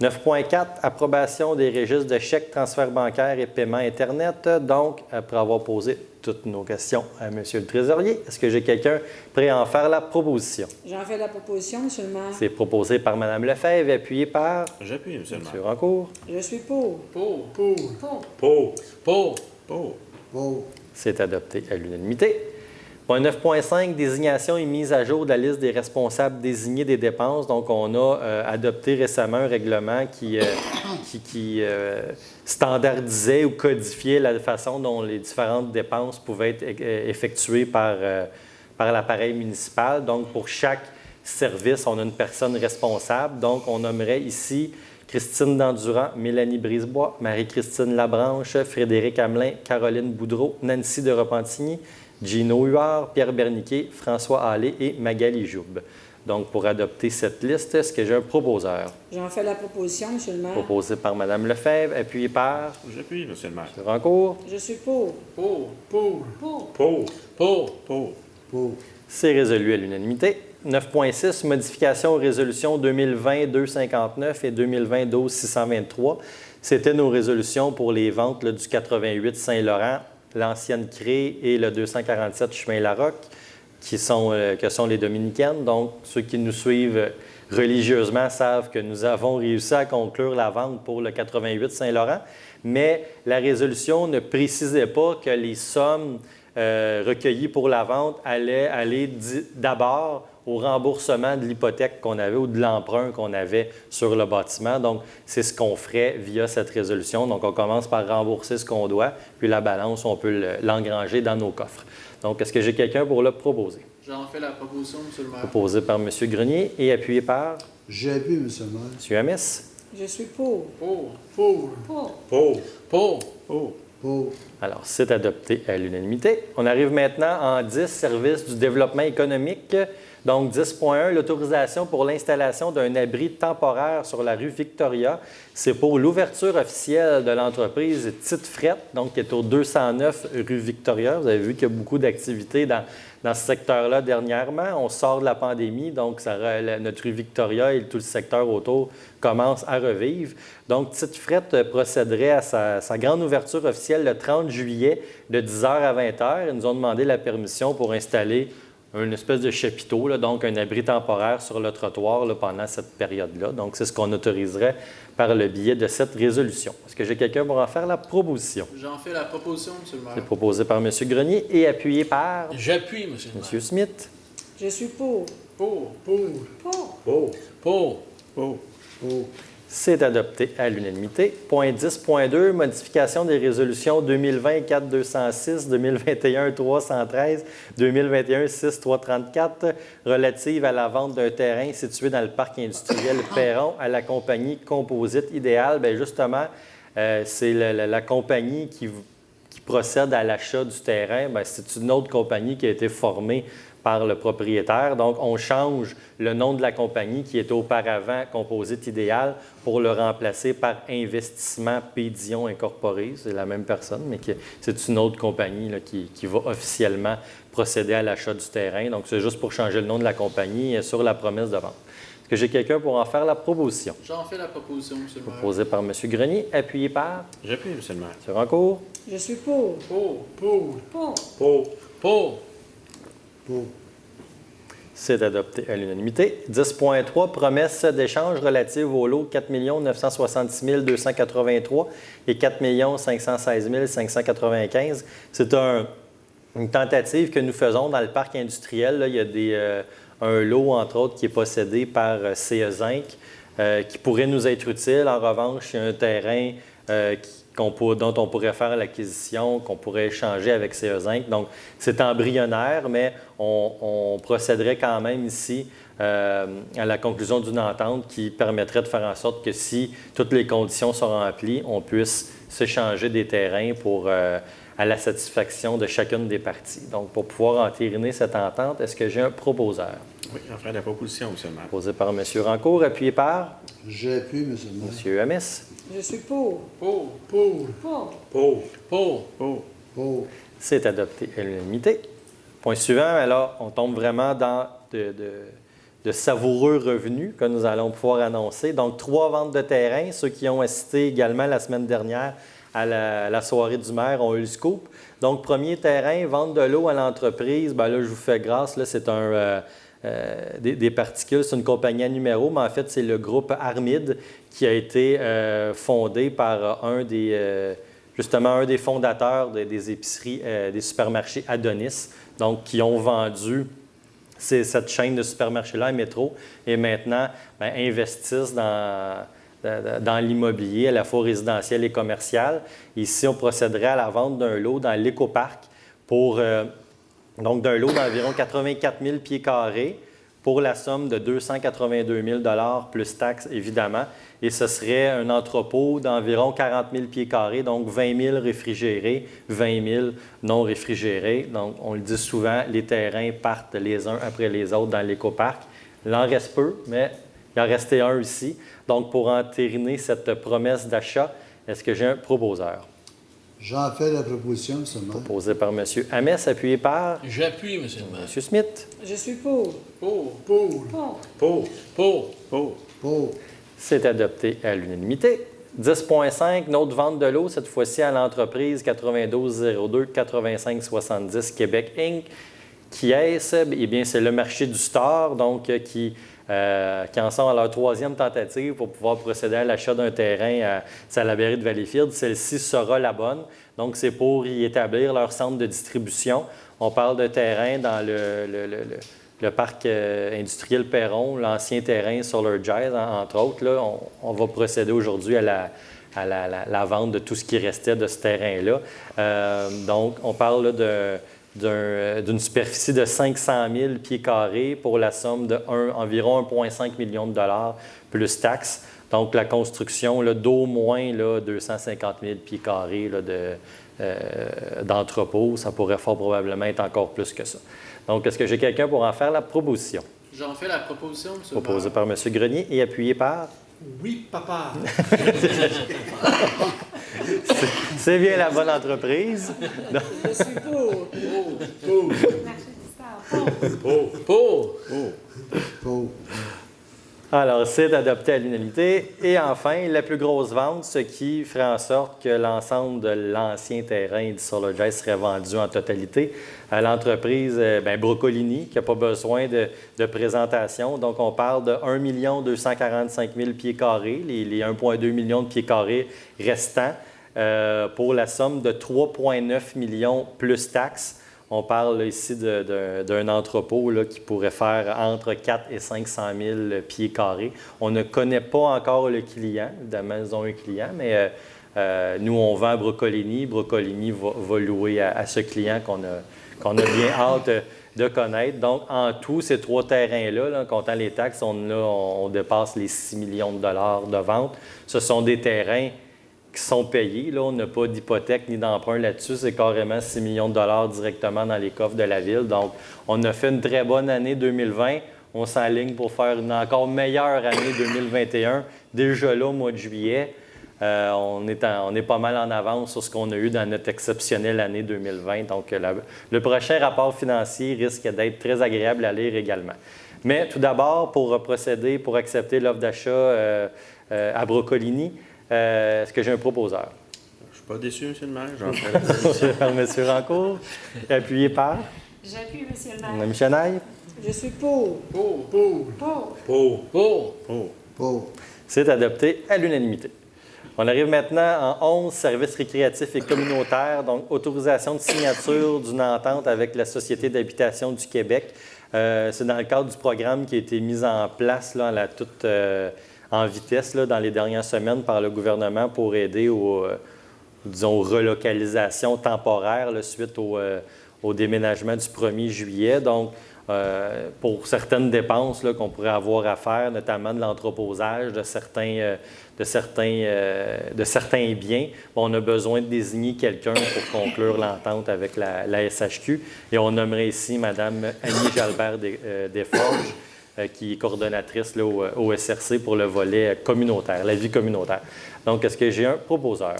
9.4, approbation des registres de chèques, transferts bancaires et paiements Internet. Donc, après avoir posé toutes nos questions à M. le Trésorier, est-ce que j'ai quelqu'un prêt à en faire la proposition? J'en fais la proposition, M. le maire. C'est proposé par Mme Lefebvre, appuyé par J'appuie, M. le M. maire. Rancourt. Je suis pour. Pour. Pour. Pour. C'est adopté à l'unanimité. Point 9.5, désignation et mise à jour de la liste des responsables désignés des dépenses. Donc, on a adopté récemment un règlement qui standardisait ou codifiait la façon dont les différentes dépenses pouvaient être effectuées par l'appareil municipal. Donc, pour chaque service, on a une personne responsable. Donc, on nommerait ici Christine Dandurand, Mélanie Brisebois, Marie-Christine Labranche, Frédéric Hamelin, Caroline Boudreau, Nancy de Repentigny, Gino Huard, Pierre Berniquet, François Hallé et Magali Joube. Donc, pour adopter cette liste, est-ce que j'ai un proposeur? J'en fais la proposition, M. le maire. Proposé par Mme Lefebvre, appuyé par J'appuie, M. le maire. M. Rancourt. Je suis pour. Pour. C'est résolu à l'unanimité. 9.6, modification aux résolutions 2020-259 et 2020-12-623. C'était nos résolutions pour les ventes là, du 88 Saint-Laurent, l'ancienne Crée et le 247 Chemin-Larocque, que sont les Dominicaines. Donc, ceux qui nous suivent religieusement savent que nous avons réussi à conclure la vente pour le 88 Saint-Laurent, mais la résolution ne précisait pas que les sommes recueillies pour la vente allaient aller d'abord au remboursement de l'hypothèque qu'on avait ou de l'emprunt qu'on avait sur le bâtiment. Donc, c'est ce qu'on ferait via cette résolution. Donc, on commence par rembourser ce qu'on doit, puis la balance, on peut l'engranger dans nos coffres. Donc, est-ce que j'ai quelqu'un pour le proposer? J'en fais la proposition, M. le maire. Proposé par M. Grenier et appuyé par J'appuie, M. le maire. M. Amis. Je suis pour. Pour. Alors, c'est adopté à l'unanimité. On arrive maintenant en 10, services du développement économique. Donc, 10.1, l'autorisation pour l'installation d'un abri temporaire sur la rue Victoria. C'est pour l'ouverture officielle de l'entreprise Tite Fret, donc qui est au 209 rue Victoria. Vous avez vu qu'il y a beaucoup d'activités dans ce secteur-là dernièrement. On sort de la pandémie, donc notre rue Victoria et tout le secteur autour commence à revivre. Donc, Tite Fret procéderait à sa grande ouverture officielle le 30 juillet de 10h à 20h. Ils nous ont demandé la permission pour installer une espèce de chapiteau, là, donc un abri temporaire sur le trottoir là, pendant cette période-là. Donc, c'est ce qu'on autoriserait par le biais de cette résolution. Est-ce que j'ai quelqu'un pour en faire la proposition? J'en fais la proposition, M. le C'est maire. proposé par M. Grenier et appuyé par J'appuie, M. le maire. M. Smith. Je suis pour. Pour. Pour. Pour. Pour. C'est adopté à l'unanimité. Point 10.2, modification des résolutions 2020-4-206, 2021-313, 2021-6-334 relatives à la vente d'un terrain situé dans le parc industriel Perron à la compagnie Composite Idéal. Bien, justement, c'est la compagnie qui procède à l'achat du terrain. Bien, c'est une autre compagnie qui a été formée par le propriétaire. Donc, on change le nom de la compagnie qui était auparavant Composite Idéal pour le remplacer par Investissement Pédion Incorporé. C'est la même personne, mais c'est une autre compagnie là, qui va officiellement procéder à l'achat du terrain. Donc, c'est juste pour changer le nom de la compagnie sur la promesse de vente. Est-ce que j'ai quelqu'un pour en faire la proposition? J'en fais la proposition, M. le maire. Proposé par M. Grenier, appuyé par J'appuie, M. le maire. M. Rancourt. Je suis pour. Pour. Pour. Pour. Pour. Pour. C'est adopté à l'unanimité. 10.3, promesse d'échange relative au lot 4 966 283 et 4 516 595. C'est une tentative que nous faisons dans le parc industriel. Là, il y a un lot, entre autres, qui est possédé par CE Zinc qui pourrait nous être utile. En revanche, il y a un terrain dont on pourrait faire l'acquisition, qu'on pourrait échanger avec CE Zinc. Donc, c'est embryonnaire, mais on procéderait quand même ici à la conclusion d'une entente qui permettrait de faire en sorte que si toutes les conditions sont remplies, on puisse s'échanger des terrains à la satisfaction de chacune des parties. Donc, pour pouvoir entériner cette entente, est-ce que j'ai un proposeur? Oui, j'en ferai la proposition, M. le maire. Proposé par M. Rancourt, appuyé par J'appuie, M. le maire. M. Amis. Je suis pour. Pour. Pour. Pour. Pour. Pour. Pour. C'est adopté à l'unanimité. Point suivant, alors, on tombe vraiment dans de savoureux revenus que nous allons pouvoir annoncer. Donc, 3 ventes de terrain. Ceux qui ont assisté également la semaine dernière à la soirée du maire ont eu le scoop. Donc, premier terrain, vente de l'eau à l'entreprise. Bien là, je vous fais grâce, là, c'est des particules, c'est une compagnie à numéro, mais en fait, c'est le groupe Armide qui a été fondé par un des fondateurs des épiceries, des supermarchés Adonis, donc qui ont vendu cette chaîne de supermarchés-là à Métro et maintenant investissent dans l'immobilier, à la fois résidentiel et commercial. Ici, on procéderait à la vente d'un lot dans l'écoparc donc d'un lot d'environ 84 000 pieds carrés pour la somme de 282 000 plus taxes, évidemment. Et ce serait un entrepôt d'environ 40 000 pieds carrés, donc 20 000 réfrigérés, 20 000 non réfrigérés. Donc, on le dit souvent, les terrains partent les uns après les autres dans l'écoparc. Il en reste peu, mais il en restait un ici. Donc, pour entériner cette promesse d'achat, est-ce que j'ai un proposeur? J'en fais la proposition, M. le maire. Proposé par M. Ames, appuyé par J'appuie, M. le maire. M. Smith. Je suis pour. Pour. Pour. Pour. Pour. Pour. Pour. C'est adopté à l'unanimité. 10.5, notre vente de l'eau, cette fois-ci à l'entreprise 9202 8570 Québec Inc. Qui est-ce? Eh bien, c'est le marché du store, donc qui en sont à leur 3e tentative pour pouvoir procéder à l'achat d'un terrain à Salaberry de Valleyfield. Celle-ci sera la bonne. Donc, c'est pour y établir leur centre de distribution. On parle de terrain dans le parc industriel Perron, l'ancien terrain sur leur Jazz, entre autres. Là, on va procéder aujourd'hui à la vente de tout ce qui restait de ce terrain-là. Donc, on parle là, d'une superficie de 500 000 pieds carrés pour la somme d'environ 1,5 million de dollars plus taxes. Donc, la construction d'au moins 250 000 pieds carrés d'entrepôt, ça pourrait fort probablement être encore plus que ça. Donc, est-ce que j'ai quelqu'un pour en faire la proposition? J'en fais la proposition, M. le maire. Proposé par M. Grenier et appuyé par? Oui, papa. C'est bien la bonne entreprise. Donc, Je suis pour. Marché du store. Pour. Pour. Pour. alors, c'est adopté à l'unanimité. Et enfin, la plus grosse vente, ce qui ferait en sorte que l'ensemble de l'ancien terrain du Solar serait vendu en totalité à l'entreprise Brocolini, qui n'a pas besoin de présentation. Donc, on parle de 1 245 000 pieds carrés, les 1,2 millions de pieds carrés restants, pour la somme de 3,9 millions plus taxes. On parle là, ici d'un entrepôt là, qui pourrait faire entre 4 et 500 000 pieds carrés. On ne connaît pas encore le client. Évidemment, ils ont un client, mais nous, on vend à Brocolini. Brocolini va louer à ce client qu'on a bien hâte de connaître. Donc, en tout, ces 3 terrains-là, là, comptant les taxes, on dépasse les 6 millions de dollars de vente. Ce sont des terrains qui sont payés. Là, on n'a pas d'hypothèque ni d'emprunt là-dessus. C'est carrément 6 millions de dollars directement dans les coffres de la Ville. Donc, on a fait une très bonne année 2020. On s'enligne pour faire une encore meilleure année 2021. Déjà là, au mois de juillet, on est pas mal en avance sur ce qu'on a eu dans notre exceptionnelle année 2020. Donc, le prochain rapport financier risque d'être très agréable à lire également. Mais tout d'abord, pour procéder, pour accepter l'offre d'achat à Brocolini, est-ce que j'ai un proposeur? Je ne suis pas déçu, M. le maire. J'en ferai la proposition. Par M. Rancourt, appuyé par J'appuie, monsieur le maire. Mme Chenaille. Je suis pour. Pour. Pour. Pour. Pour. C'est adopté à l'unanimité. On arrive maintenant en 11, services récréatifs et communautaires, donc autorisation de signature d'une entente avec la Société d'habitation du Québec. C'est dans le cadre du programme qui a été mis en place là, en vitesse là, dans les dernières semaines par le gouvernement pour aider aux relocalisations temporaires là, suite au déménagement du 1er juillet. Donc, pour certaines dépenses là, qu'on pourrait avoir à faire, notamment de l'entreposage de certains biens, on a besoin de désigner quelqu'un pour conclure l'entente avec la SHQ. Et on nommerait ici Mme Annie Jalbert Desforges, qui est coordonnatrice là, au SRC pour le volet communautaire, la vie communautaire. Donc, est-ce que j'ai un proposeur?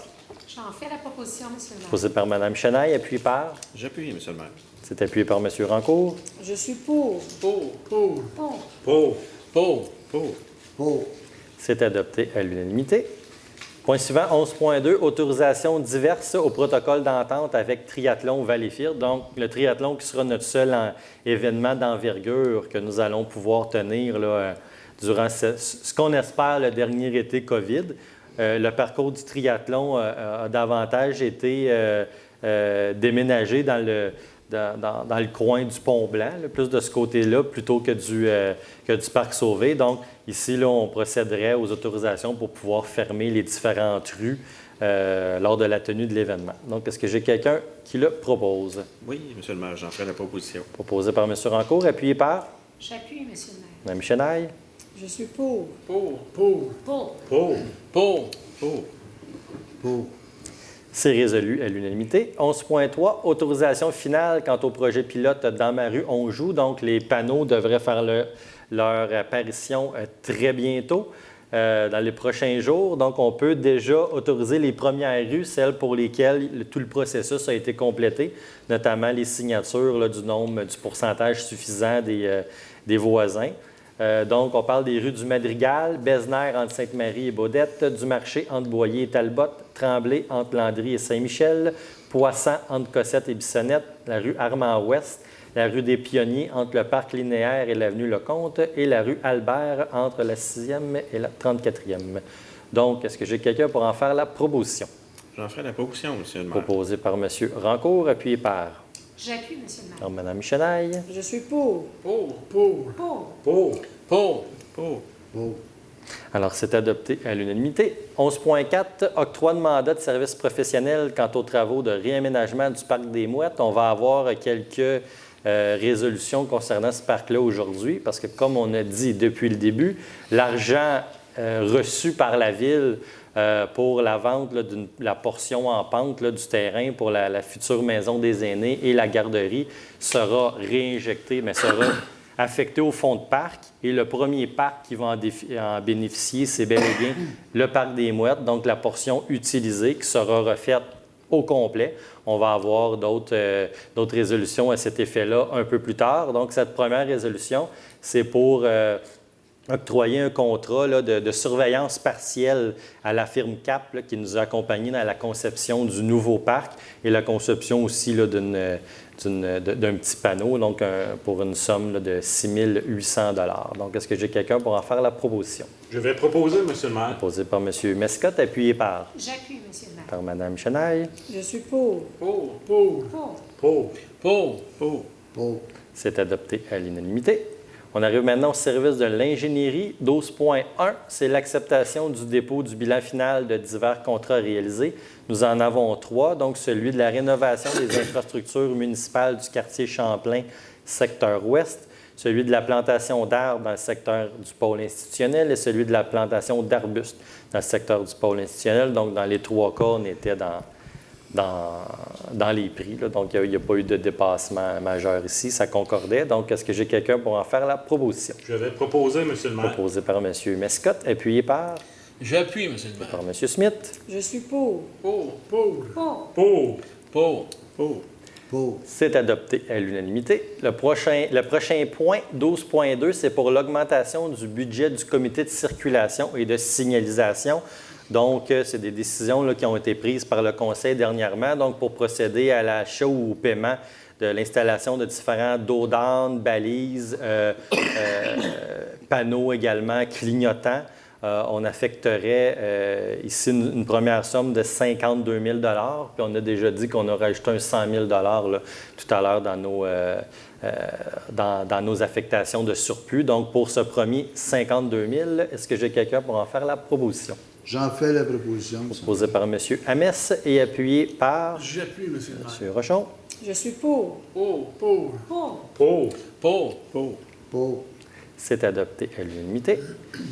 J'en fais la proposition, monsieur le maire. Proposé par Mme Chenaille, appuyé par? J'appuie, M. le maire. C'est appuyé par M. Rancourt. Je suis pour. Pour. Pour. Pour. Pour. C'est adopté à l'unanimité. Point suivant, 11.2, autorisation diverse au protocole d'entente avec Triathlon Valleyfield. Donc, le triathlon qui sera notre seul événement d'envergure que nous allons pouvoir tenir là, durant ce qu'on espère le dernier été COVID. Le parcours du triathlon a davantage été déménagé dans le coin du Pont-Blanc, là, plus de ce côté-là, plutôt que du Parc Sauvé. Donc, ici, là, on procéderait aux autorisations pour pouvoir fermer les différentes rues lors de la tenue de l'événement. Donc, est-ce que j'ai quelqu'un qui le propose? Oui, M. le maire, j'en ferai la proposition. Proposé par M. Rancourt, appuyé par J'appuie, monsieur le maire. Mme Chenaille. Je suis pour. Pour. Pour. Pour. C'est résolu à l'unanimité. 11.3, autorisation finale quant au projet pilote Dans ma rue, on joue. Donc, les panneaux devraient faire leur apparition très bientôt, dans les prochains jours. Donc, on peut déjà autoriser les premières rues, celles pour lesquelles tout le processus a été complété, notamment les signatures là, du pourcentage suffisant des voisins. Donc, on parle des rues du Madrigal, Besnère entre Sainte-Marie et Baudette, du Marché entre Boyer et Talbot, Tremblay entre Landry et Saint-Michel, Poisson entre Cossette et Bissonnette, la rue Armand-Ouest, la rue des Pionniers entre le Parc linéaire et l'avenue Lecomte et la rue Albert entre la 6e et la 34e. Donc, est-ce que j'ai quelqu'un pour en faire la proposition? J'en ferai la proposition, M. le maire. Proposé par M. Rancourt, appuyé par J'appuie, monsieur le maire. Mme Chenaille. Je suis pour. Pour. Pour. Alors, c'est adopté à l'unanimité. 11.4, octroi de mandat de service professionnel quant aux travaux de réaménagement du Parc des Mouettes. On va avoir quelques résolutions concernant ce parc-là aujourd'hui, parce que, comme on a dit depuis le début, l'argent reçu par la Ville pour la vente là, de la portion en pente là, du terrain pour la future maison des aînés et la garderie sera réinjecté, mais sera affecté au fonds de parc. Et le premier parc qui va en bénéficier, c'est bel et bien le Parc des Mouettes, donc la portion utilisée qui sera refaite au complet. On va avoir d'autres résolutions à cet effet-là un peu plus tard. Donc, cette première résolution, c'est pour octroyé un contrat là, de surveillance partielle à la firme CAP là, qui nous a accompagnés dans la conception du nouveau parc et la conception aussi là, d'un petit panneau, donc pour une somme là, de 6 800 $. Donc, est-ce que j'ai quelqu'un pour en faire la proposition? Je vais proposer, Monsieur le maire. Proposé par M. Mescott, appuyé par J'appuie, monsieur le maire. par Mme Chenaille. Je suis pour. Pour. Pour. Pour. Pour. Pour. C'est adopté à l'unanimité. On arrive maintenant au service de l'ingénierie. 12.1, c'est l'acceptation du dépôt du bilan final de divers contrats réalisés. Nous en avons 3, donc celui de la rénovation des infrastructures municipales du quartier Champlain, secteur ouest, celui de la plantation d'arbres dans le secteur du pôle institutionnel et celui de la plantation d'arbustes dans le secteur du pôle institutionnel. Donc, dans les 3 cas, on était dans les prix. Là. Donc, il n'y a pas eu de dépassement majeur ici. Ça concordait. Donc, est-ce que j'ai quelqu'un pour en faire la proposition? Je vais proposer, Monsieur le maire. Proposé par M. Mescott, appuyé par J'appuie, monsieur le maire. M. Smith. Je suis pour. Pour. Pour. Pour. Pour. Pour. Pour. C'est adopté à l'unanimité. Le prochain point, 12.2, c'est pour l'augmentation du budget du comité de circulation et de signalisation. Donc, c'est des décisions là, qui ont été prises par le Conseil dernièrement, donc pour procéder à l'achat ou au paiement de l'installation de différents dos d'âne, balises, panneaux également clignotants. On affecterait ici une première somme de 52 000 $, puis on a déjà dit qu'on aurait ajouté un 100 000 $ là, tout à l'heure dans nos affectations de surplus. Donc, pour ce premier 52 000 $, est-ce que j'ai quelqu'un pour en faire la proposition? J'en fais la proposition, monsieur. Proposé par M. Hamès et appuyé par J'appuie, monsieur le maire. M. Rochon. Je suis pour. Pour. Pour. Pour. Pour. Pour. C'est adopté à l'unanimité.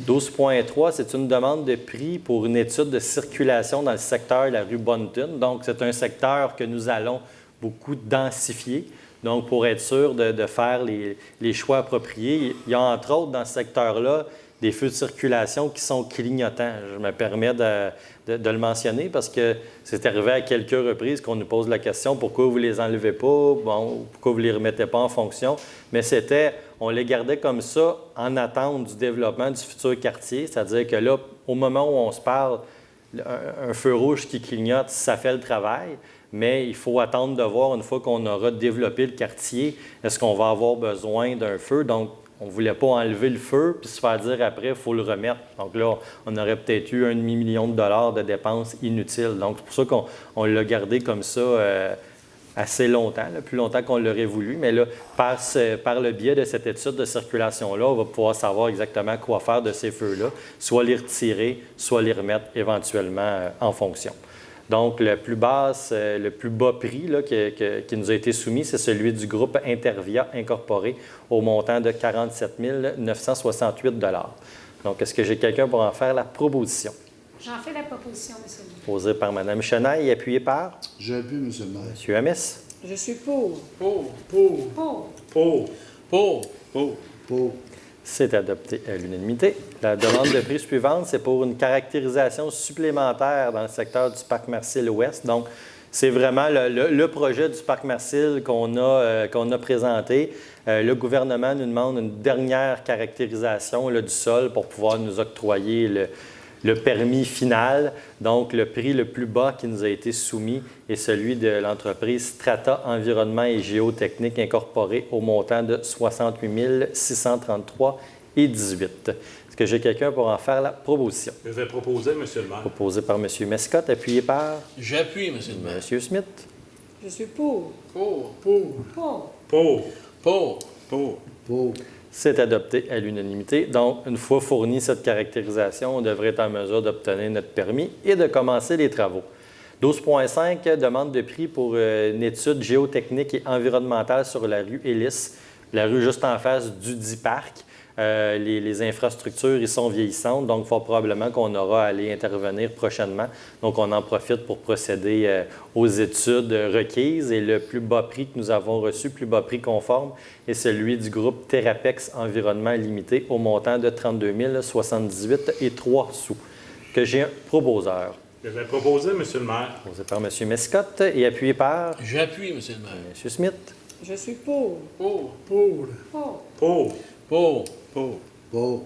12.3, c'est une demande de prix pour une étude de circulation dans le secteur de la rue Bonneton. Donc, c'est un secteur que nous allons beaucoup densifier. Donc, pour être sûr de faire les choix appropriés, il y a entre autres dans ce secteur-là des feux de circulation qui sont clignotants. Je me permets de le mentionner parce que c'est arrivé à quelques reprises qu'on nous pose la question pourquoi vous ne les enlevez pas, bon, pourquoi vous ne les remettez pas en fonction. Mais on les gardait comme ça en attente du développement du futur quartier. C'est-à-dire que là, au moment où on se parle, un feu rouge qui clignote, ça fait le travail. Mais il faut attendre de voir, une fois qu'on aura développé le quartier, est-ce qu'on va avoir besoin d'un feu? Donc, on ne voulait pas enlever le feu puis se faire dire après, il faut le remettre. Donc là, on aurait peut-être eu $1 demi-million de dépenses inutiles. Donc, c'est pour ça qu'on l'a gardé comme ça assez longtemps, là, plus longtemps qu'on l'aurait voulu. Mais là, par le biais de cette étude de circulation-là, on va pouvoir savoir exactement quoi faire de ces feux-là, soit les retirer, soit les remettre éventuellement en fonction. Donc, le plus bas prix là, qui nous a été soumis, c'est celui du groupe Intervia Incorporé au montant de 47 968 $. Donc, est-ce que j'ai quelqu'un pour en faire la proposition? J'en fais la proposition, monsieur le maire. Posée par Mme Chenaille et appuyée par J'appuie, monsieur le maire. M. Hamès. Je suis pour. Pour. Pour. Pour. Pour. Pour. Pour. C'est adopté à l'unanimité. La demande de prix suivante, c'est pour une caractérisation supplémentaire dans le secteur du parc Marcille-Ouest. Donc, c'est vraiment le projet du parc Marcille qu'on a présenté. Le gouvernement nous demande une dernière caractérisation là, du sol pour pouvoir nous octroyer le permis final. Donc, le prix le plus bas qui nous a été soumis est celui de l'entreprise Strata Environnement et Géotechnique Incorporée au montant de 68 633,18 $. Est-ce que j'ai quelqu'un pour en faire la proposition? Je vais proposer, Monsieur le maire. Proposé par M. Mescott, appuyé par J'appuie, monsieur le maire. M. Smith. Je suis pour. Pour. Pour. Pour. Pour. Pour. Pour. C'est adopté à l'unanimité. Donc, une fois fournie cette caractérisation, on devrait être en mesure d'obtenir notre permis et de commencer les travaux. 12.5, demande de prix pour une étude géotechnique et environnementale sur la rue Ellis, la rue juste en face du dit parc. Les infrastructures y sont vieillissantes, donc fort probablement qu'on aura à aller intervenir prochainement. Donc, on en profite pour procéder aux études requises. Et le plus bas prix que nous avons reçu, plus bas prix conforme, est celui du groupe Therapex Environnement Limité au montant de 32 078,03 $. Que j'ai un proposeur. Je vais proposer, Monsieur le maire. Proposé par M. Mescott et appuyé par J'appuie, monsieur le maire. M. Smith. Je suis pour. Pour. Pour. Pour. Pour. Pour. Pour.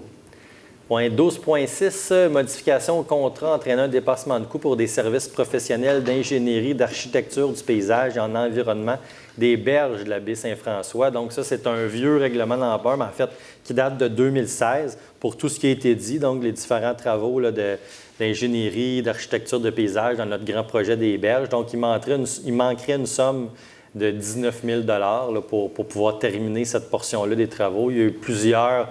Point 12.6, modification au contrat entraînant un dépassement de coûts pour des services professionnels d'ingénierie, d'architecture du paysage et en environnement des berges de la baie Saint-François. Donc ça, c'est un vieux règlement d'emprunt, mais en fait, qui date de 2016 pour tout ce qui a été dit, donc les différents travaux là, d'ingénierie, d'architecture de paysage dans notre grand projet des berges. Donc, il manquerait une somme de 19 000 là, pour pouvoir terminer cette portion-là des travaux. Il y a eu plusieurs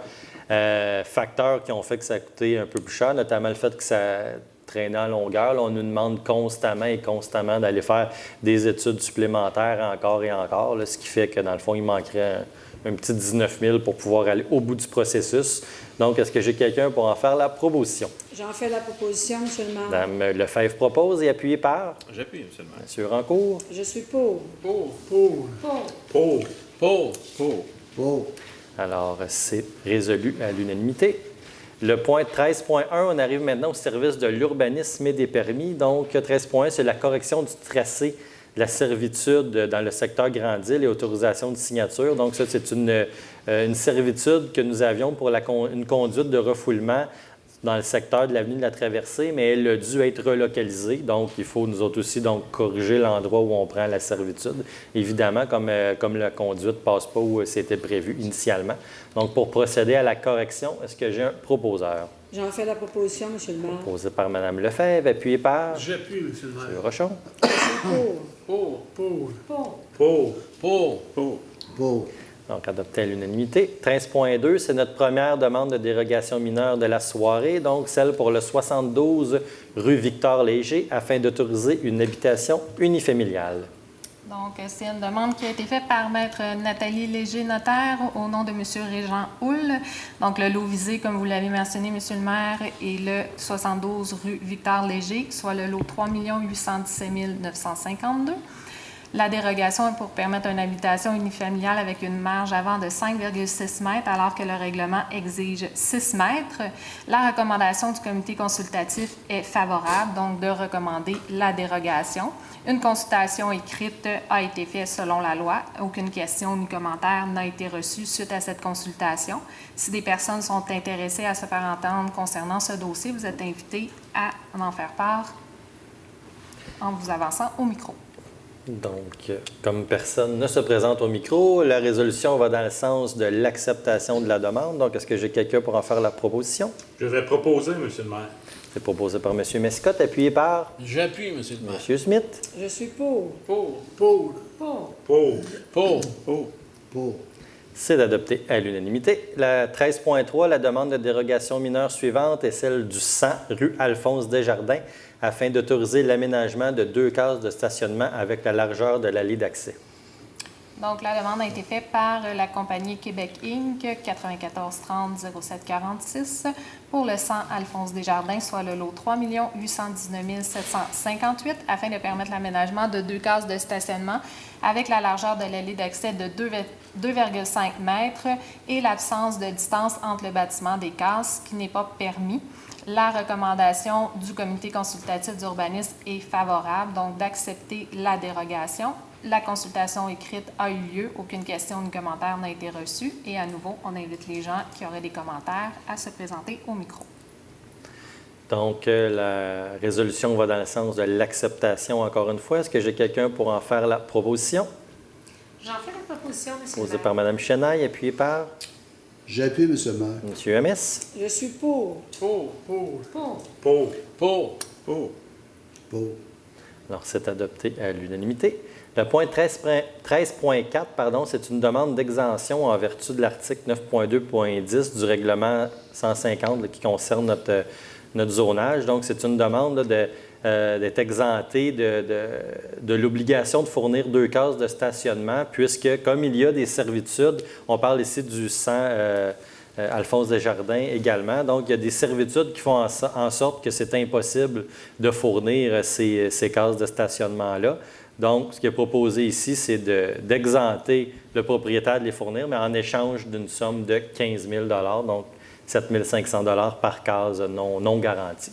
facteurs qui ont fait que ça a coûté un peu plus cher, notamment le fait que ça traînait en longueur. Là, on nous demande constamment d'aller faire des études supplémentaires encore et encore, là, ce qui fait que, dans le fond, il manquerait un petit 19 000 pour pouvoir aller au bout du processus. Donc, est-ce que j'ai quelqu'un pour en faire la proposition? J'en fais la proposition, Monsieur le maire. Mme Lefebvre propose et appuyé par J'appuie, monsieur le maire. M. Rancourt. Je suis pour. Pour. Pour. Pour. Pour. Alors, c'est résolu à l'unanimité. Le point 13.1, on arrive maintenant au service de l'urbanisme et des permis. Donc, 13.1, c'est la correction du tracé de la servitude dans le secteur Grande-Île et autorisation de signature. Donc, ça, c'est une servitude que nous avions pour une conduite de refoulement dans le secteur de l'avenue de la Traversée, mais elle a dû être relocalisée. Donc, il faut nous autres aussi donc, corriger l'endroit où on prend la servitude, évidemment, comme la conduite ne passe pas où c'était prévu initialement. Donc, pour procéder à la correction, est-ce que j'ai un proposeur? J'en fais la proposition, Monsieur le maire. Proposé par Mme Lefebvre, appuyé par J'appuie, Monsieur le M. maire. Rochon. Je suis pour. Pour. Pour. Pour. Pour. Donc, adopté à l'unanimité. 13.2, c'est notre première demande de dérogation mineure de la soirée, donc celle pour le 72 rue Victor-Léger, afin d'autoriser une habitation unifamiliale. Donc, c'est une demande qui a été faite par Maître Nathalie Léger, notaire, au nom de M. Régent Houle. Donc, le lot visé, comme vous l'avez mentionné, M. le maire, est le 72 rue Victor-Léger, soit le lot 3 817 952. La dérogation est pour permettre une habitation unifamiliale avec une marge avant de 5,6 mètres, alors que le règlement exige 6 mètres. La recommandation du comité consultatif est favorable, donc de recommander la dérogation. Une consultation écrite a été faite selon la loi. Aucune question ni commentaire n'a été reçu suite à cette consultation. Si des personnes sont intéressées à se faire entendre concernant ce dossier, vous êtes invités à en faire part en vous avançant au micro. Donc, comme personne ne se présente au micro, la résolution va dans le sens de l'acceptation de la demande. Donc, est-ce que j'ai quelqu'un pour en faire la proposition? Je vais proposer, monsieur le maire. C'est proposé par M. Mescott, appuyé par J'appuie, monsieur le maire. M. Smith. Je suis pour. Pour. Pour. Pour. Pour. C'est adopté à l'unanimité. La 13.3, la demande de dérogation mineure suivante est celle du 100 rue Alphonse Desjardins, afin d'autoriser l'aménagement de 2 cases de stationnement avec la largeur de l'allée d'accès. Donc, la demande a été faite par la compagnie Québec Inc. 9430-0746 pour le 100 Alphonse Desjardins, soit le lot 3 819 758, afin de permettre l'aménagement de 2 cases de stationnement avec la largeur de l'allée d'accès de 2,5 mètres et l'absence de distance entre le bâtiment des cases, qui n'est pas permis. La recommandation du comité consultatif d'urbanisme est favorable, donc d'accepter la dérogation. La consultation écrite a eu lieu, aucune question ni commentaire n'a été reçu. Et à nouveau, on invite les gens qui auraient des commentaires à se présenter au micro. Donc, la résolution va dans le sens de l'acceptation encore une fois. Est-ce que j'ai quelqu'un pour en faire la proposition? J'en fais la proposition, Monsieur le Proposé maire. par Mme Chenaille, appuyé par J'appuie, monsieur le maire. M. MS. Je suis pour. Pour. Pour. Pour. Pour. Alors, c'est adopté à l'unanimité. Le point 13.4, c'est une demande d'exemption en vertu de l'article 9.2.10 du règlement 150 là, qui concerne notre zonage. Donc, c'est une demande là, d'être exempté de l'obligation de fournir 2 cases de stationnement, puisque, comme il y a des servitudes, on parle ici du 100 Alphonse Desjardins également, donc il y a des servitudes qui font en sorte que c'est impossible de fournir ces cases de stationnement-là. Donc, ce qui est proposé ici, c'est d'exempter le propriétaire de les fournir, mais en échange d'une somme de 15 000 donc 7 500 par case non garantie.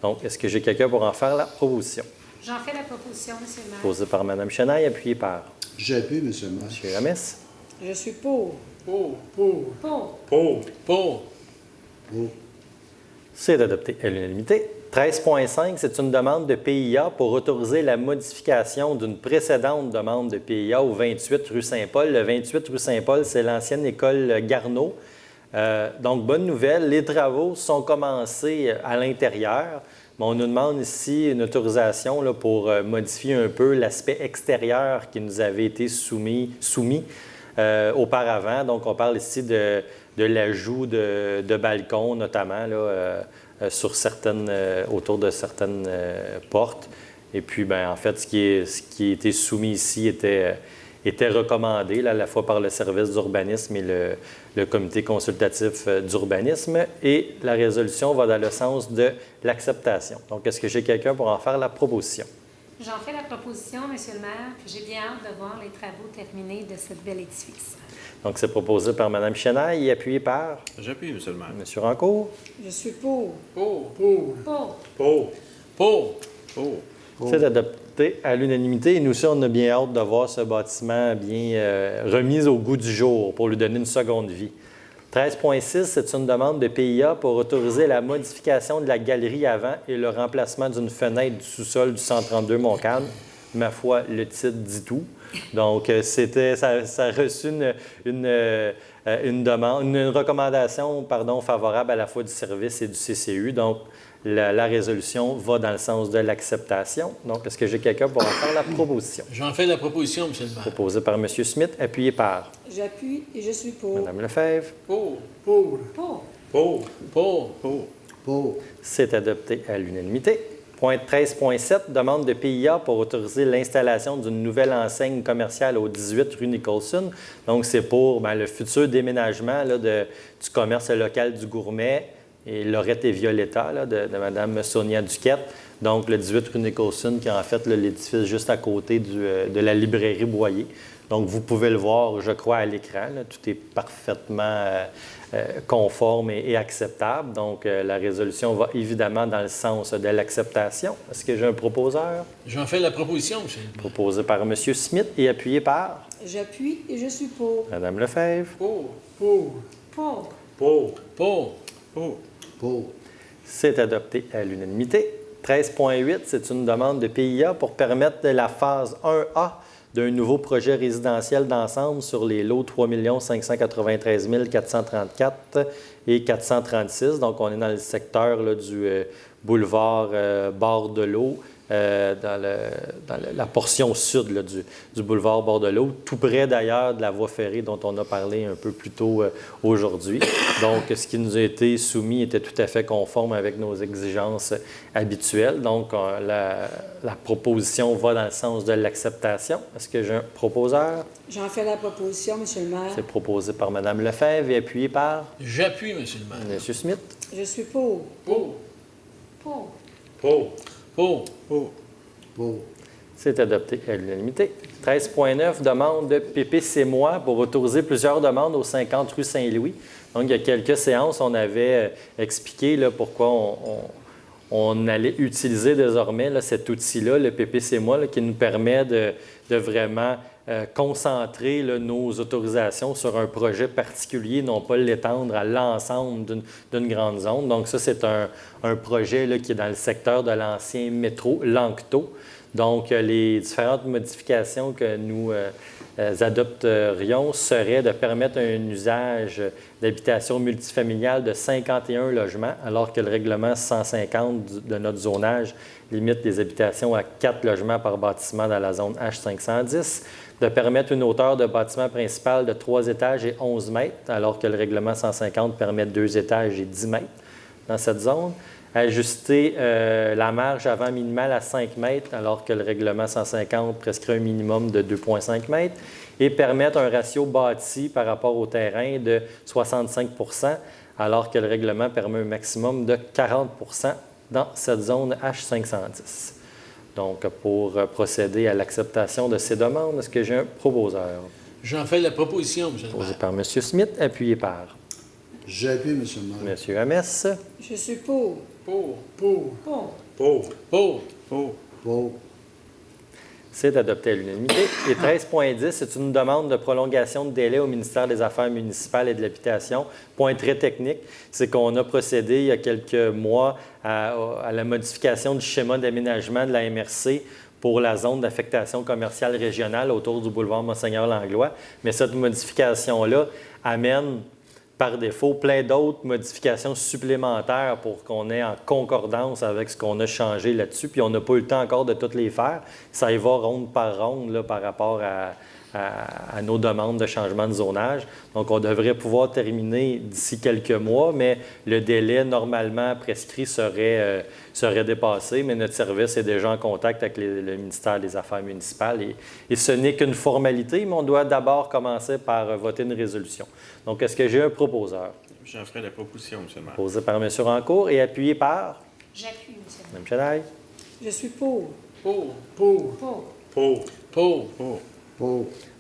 Donc, est-ce que j'ai quelqu'un pour en faire la proposition? J'en fais la proposition, Monsieur le maire. Proposé par Mme Chenaille, appuyé par J'appuie, monsieur le maire. M. Ramis. Je suis pour. Pour. Pour. Pour. Pour. C'est adopté à l'unanimité. 13.5, c'est une demande de PIA pour autoriser la modification d'une précédente demande de PIA au 28 rue Saint-Paul. Le 28 rue Saint-Paul, c'est l'ancienne école Garneau. Donc, bonne nouvelle, les travaux sont commencés à l'intérieur. Mais on nous demande ici une autorisation là, pour modifier un peu l'aspect extérieur qui nous avait été soumis auparavant. Donc, on parle ici de l'ajout de balcons, notamment là, autour de certaines portes. Et puis, bien, en fait, ce qui a été soumis ici était recommandé là, à la fois par le service d'urbanisme et le comité consultatif d'urbanisme. Et la résolution va dans le sens de l'acceptation. Donc, est-ce que j'ai quelqu'un pour en faire la proposition? J'en fais la proposition, Monsieur le maire, puis j'ai bien hâte de voir les travaux terminés de cette belle édifice. Donc, c'est proposé par Mme Chenaille et appuyé par J'appuie, Monsieur le maire. M. Rancourt. Je suis pour. Pour. Pour. Pour. Pour. Pour. C'est adopté à l'unanimité. Et nous aussi, on a bien hâte de voir ce bâtiment bien remis au goût du jour pour lui donner une seconde vie. 13.6, c'est une demande de PIA pour autoriser la modification de la galerie avant et le remplacement d'une fenêtre du sous-sol du 132 Montcalm. Ma foi, le titre dit tout. Donc, ça a reçu une recommandation favorable à la fois du service et du CCU. Donc, la résolution va dans le sens de l'acceptation. Donc, est-ce que j'ai quelqu'un pour en faire la proposition? J'en fais la proposition, Monsieur le maire. Proposé par M. Smith, appuyé par J'appuie et je suis pour. Mme Lefebvre. Pour. Pour. Pour. Pour. Pour. Pour. C'est adopté à l'unanimité. Point 13.7, demande de PIA pour autoriser l'installation d'une nouvelle enseigne commerciale au 18 rue Nicholson. Donc, c'est pour le futur déménagement là, du commerce local du Gourmet et Laurette et Violetta là, de Mme Sonia Duquette. Donc, le 18 rue Nicholson, qui est en fait l'édifice juste à côté de la librairie Boyer. Donc, vous pouvez le voir, je crois, à l'écran. Là. Tout est parfaitement conforme et acceptable. Donc, la résolution va évidemment dans le sens de l'acceptation. Est-ce que j'ai un proposeur? J'en fais la proposition, Monsieur le maire. Proposé par M. Smith et appuyé par J'appuie et je suis pour. Mme Lefebvre. Pour. Pour. Pour. Pour. Pour. Pour. Pour. C'est adopté à l'unanimité. 13.8, c'est une demande de PIA pour permettre la phase 1A d'un nouveau projet résidentiel d'ensemble sur les lots 3 593 434 et 436. Donc, on est dans le secteur là, du boulevard Bord de l'eau, dans la portion sud là, du boulevard Bord de l'eau, tout près d'ailleurs de la voie ferrée dont on a parlé un peu plus tôt aujourd'hui. Donc, ce qui nous a été soumis était tout à fait conforme avec nos exigences habituelles. Donc, la proposition va dans le sens de l'acceptation. Est-ce que j'ai un proposeur? J'en fais la proposition, Monsieur le maire. C'est proposé par Mme Lefebvre et appuyé par J'appuie, Monsieur le maire. M. Smith. Je suis pour. Pour. Pour. Pour. Pour. Pour. Pour. C'est adopté à l'unanimité. 13.9, demande de PPC-moi pour autoriser plusieurs demandes au 50 rue Saint-Louis. Donc, il y a quelques séances, on avait expliqué là, pourquoi on allait utiliser désormais là, cet outil-là, le PPC-moi, là, qui nous permet de vraiment concentrer là, nos autorisations sur un projet particulier, non pas l'étendre à l'ensemble d'une grande zone. Donc, ça, c'est un projet là, qui est dans le secteur de l'ancien métro Lanctot. Donc, les différentes modifications que nous adopterions seraient de permettre un usage d'habitation multifamiliale de 51 logements, alors que le règlement 150 de notre zonage limite les habitations à 4 logements par bâtiment dans la zone H510, de permettre une hauteur de bâtiment principal de 3 étages et 11 mètres, alors que le règlement 150 permet 2 étages et 10 mètres dans cette zone. Ajuster la marge avant minimale à 5 mètres, alors que le règlement 150 prescrit un minimum de 2,5 mètres, et permettre un ratio bâti par rapport au terrain de 65 %, alors que le règlement permet un maximum de 40 % dans cette zone H510. Donc, pour procéder à l'acceptation de ces demandes, est-ce que j'ai un proposeur? J'en fais la proposition, Monsieur le Proposé maire. par M. Smith, appuyé par J'appuie, Monsieur le maire. M. Hamès. Je suis pour. Pour. Pour. Pour. Pour. Pour. Pour. Pour. C'est adopté à l'unanimité. Et 13.10, c'est une demande de prolongation de délai au ministère des Affaires municipales et de l'Habitation. Point très technique, c'est qu'on a procédé il y a quelques mois à la modification du schéma d'aménagement de la MRC pour la zone d'affectation commerciale régionale autour du boulevard Monseigneur-Langlois. Mais cette modification-là amène par défaut plein d'autres modifications supplémentaires pour qu'on ait en concordance avec ce qu'on a changé là-dessus. Puis on n'a pas eu le temps encore de toutes les faire. Ça y va ronde par ronde là, par rapport à nos demandes de changement de zonage. Donc, on devrait pouvoir terminer d'ici quelques mois, mais le délai normalement prescrit serait dépassé. Mais notre service est déjà en contact avec le ministère des Affaires municipales. Et ce n'est qu'une formalité, mais on doit d'abord commencer par voter une résolution. Donc, est-ce que j'ai un proposeur? J'en ferai la proposition, M. le maire. Proposé par M. Rancourt et appuyé par J'appuie, monsieur le maire. Mme Chalaille. Je suis pour. Pour. Pour. Pour. Pour. Pour.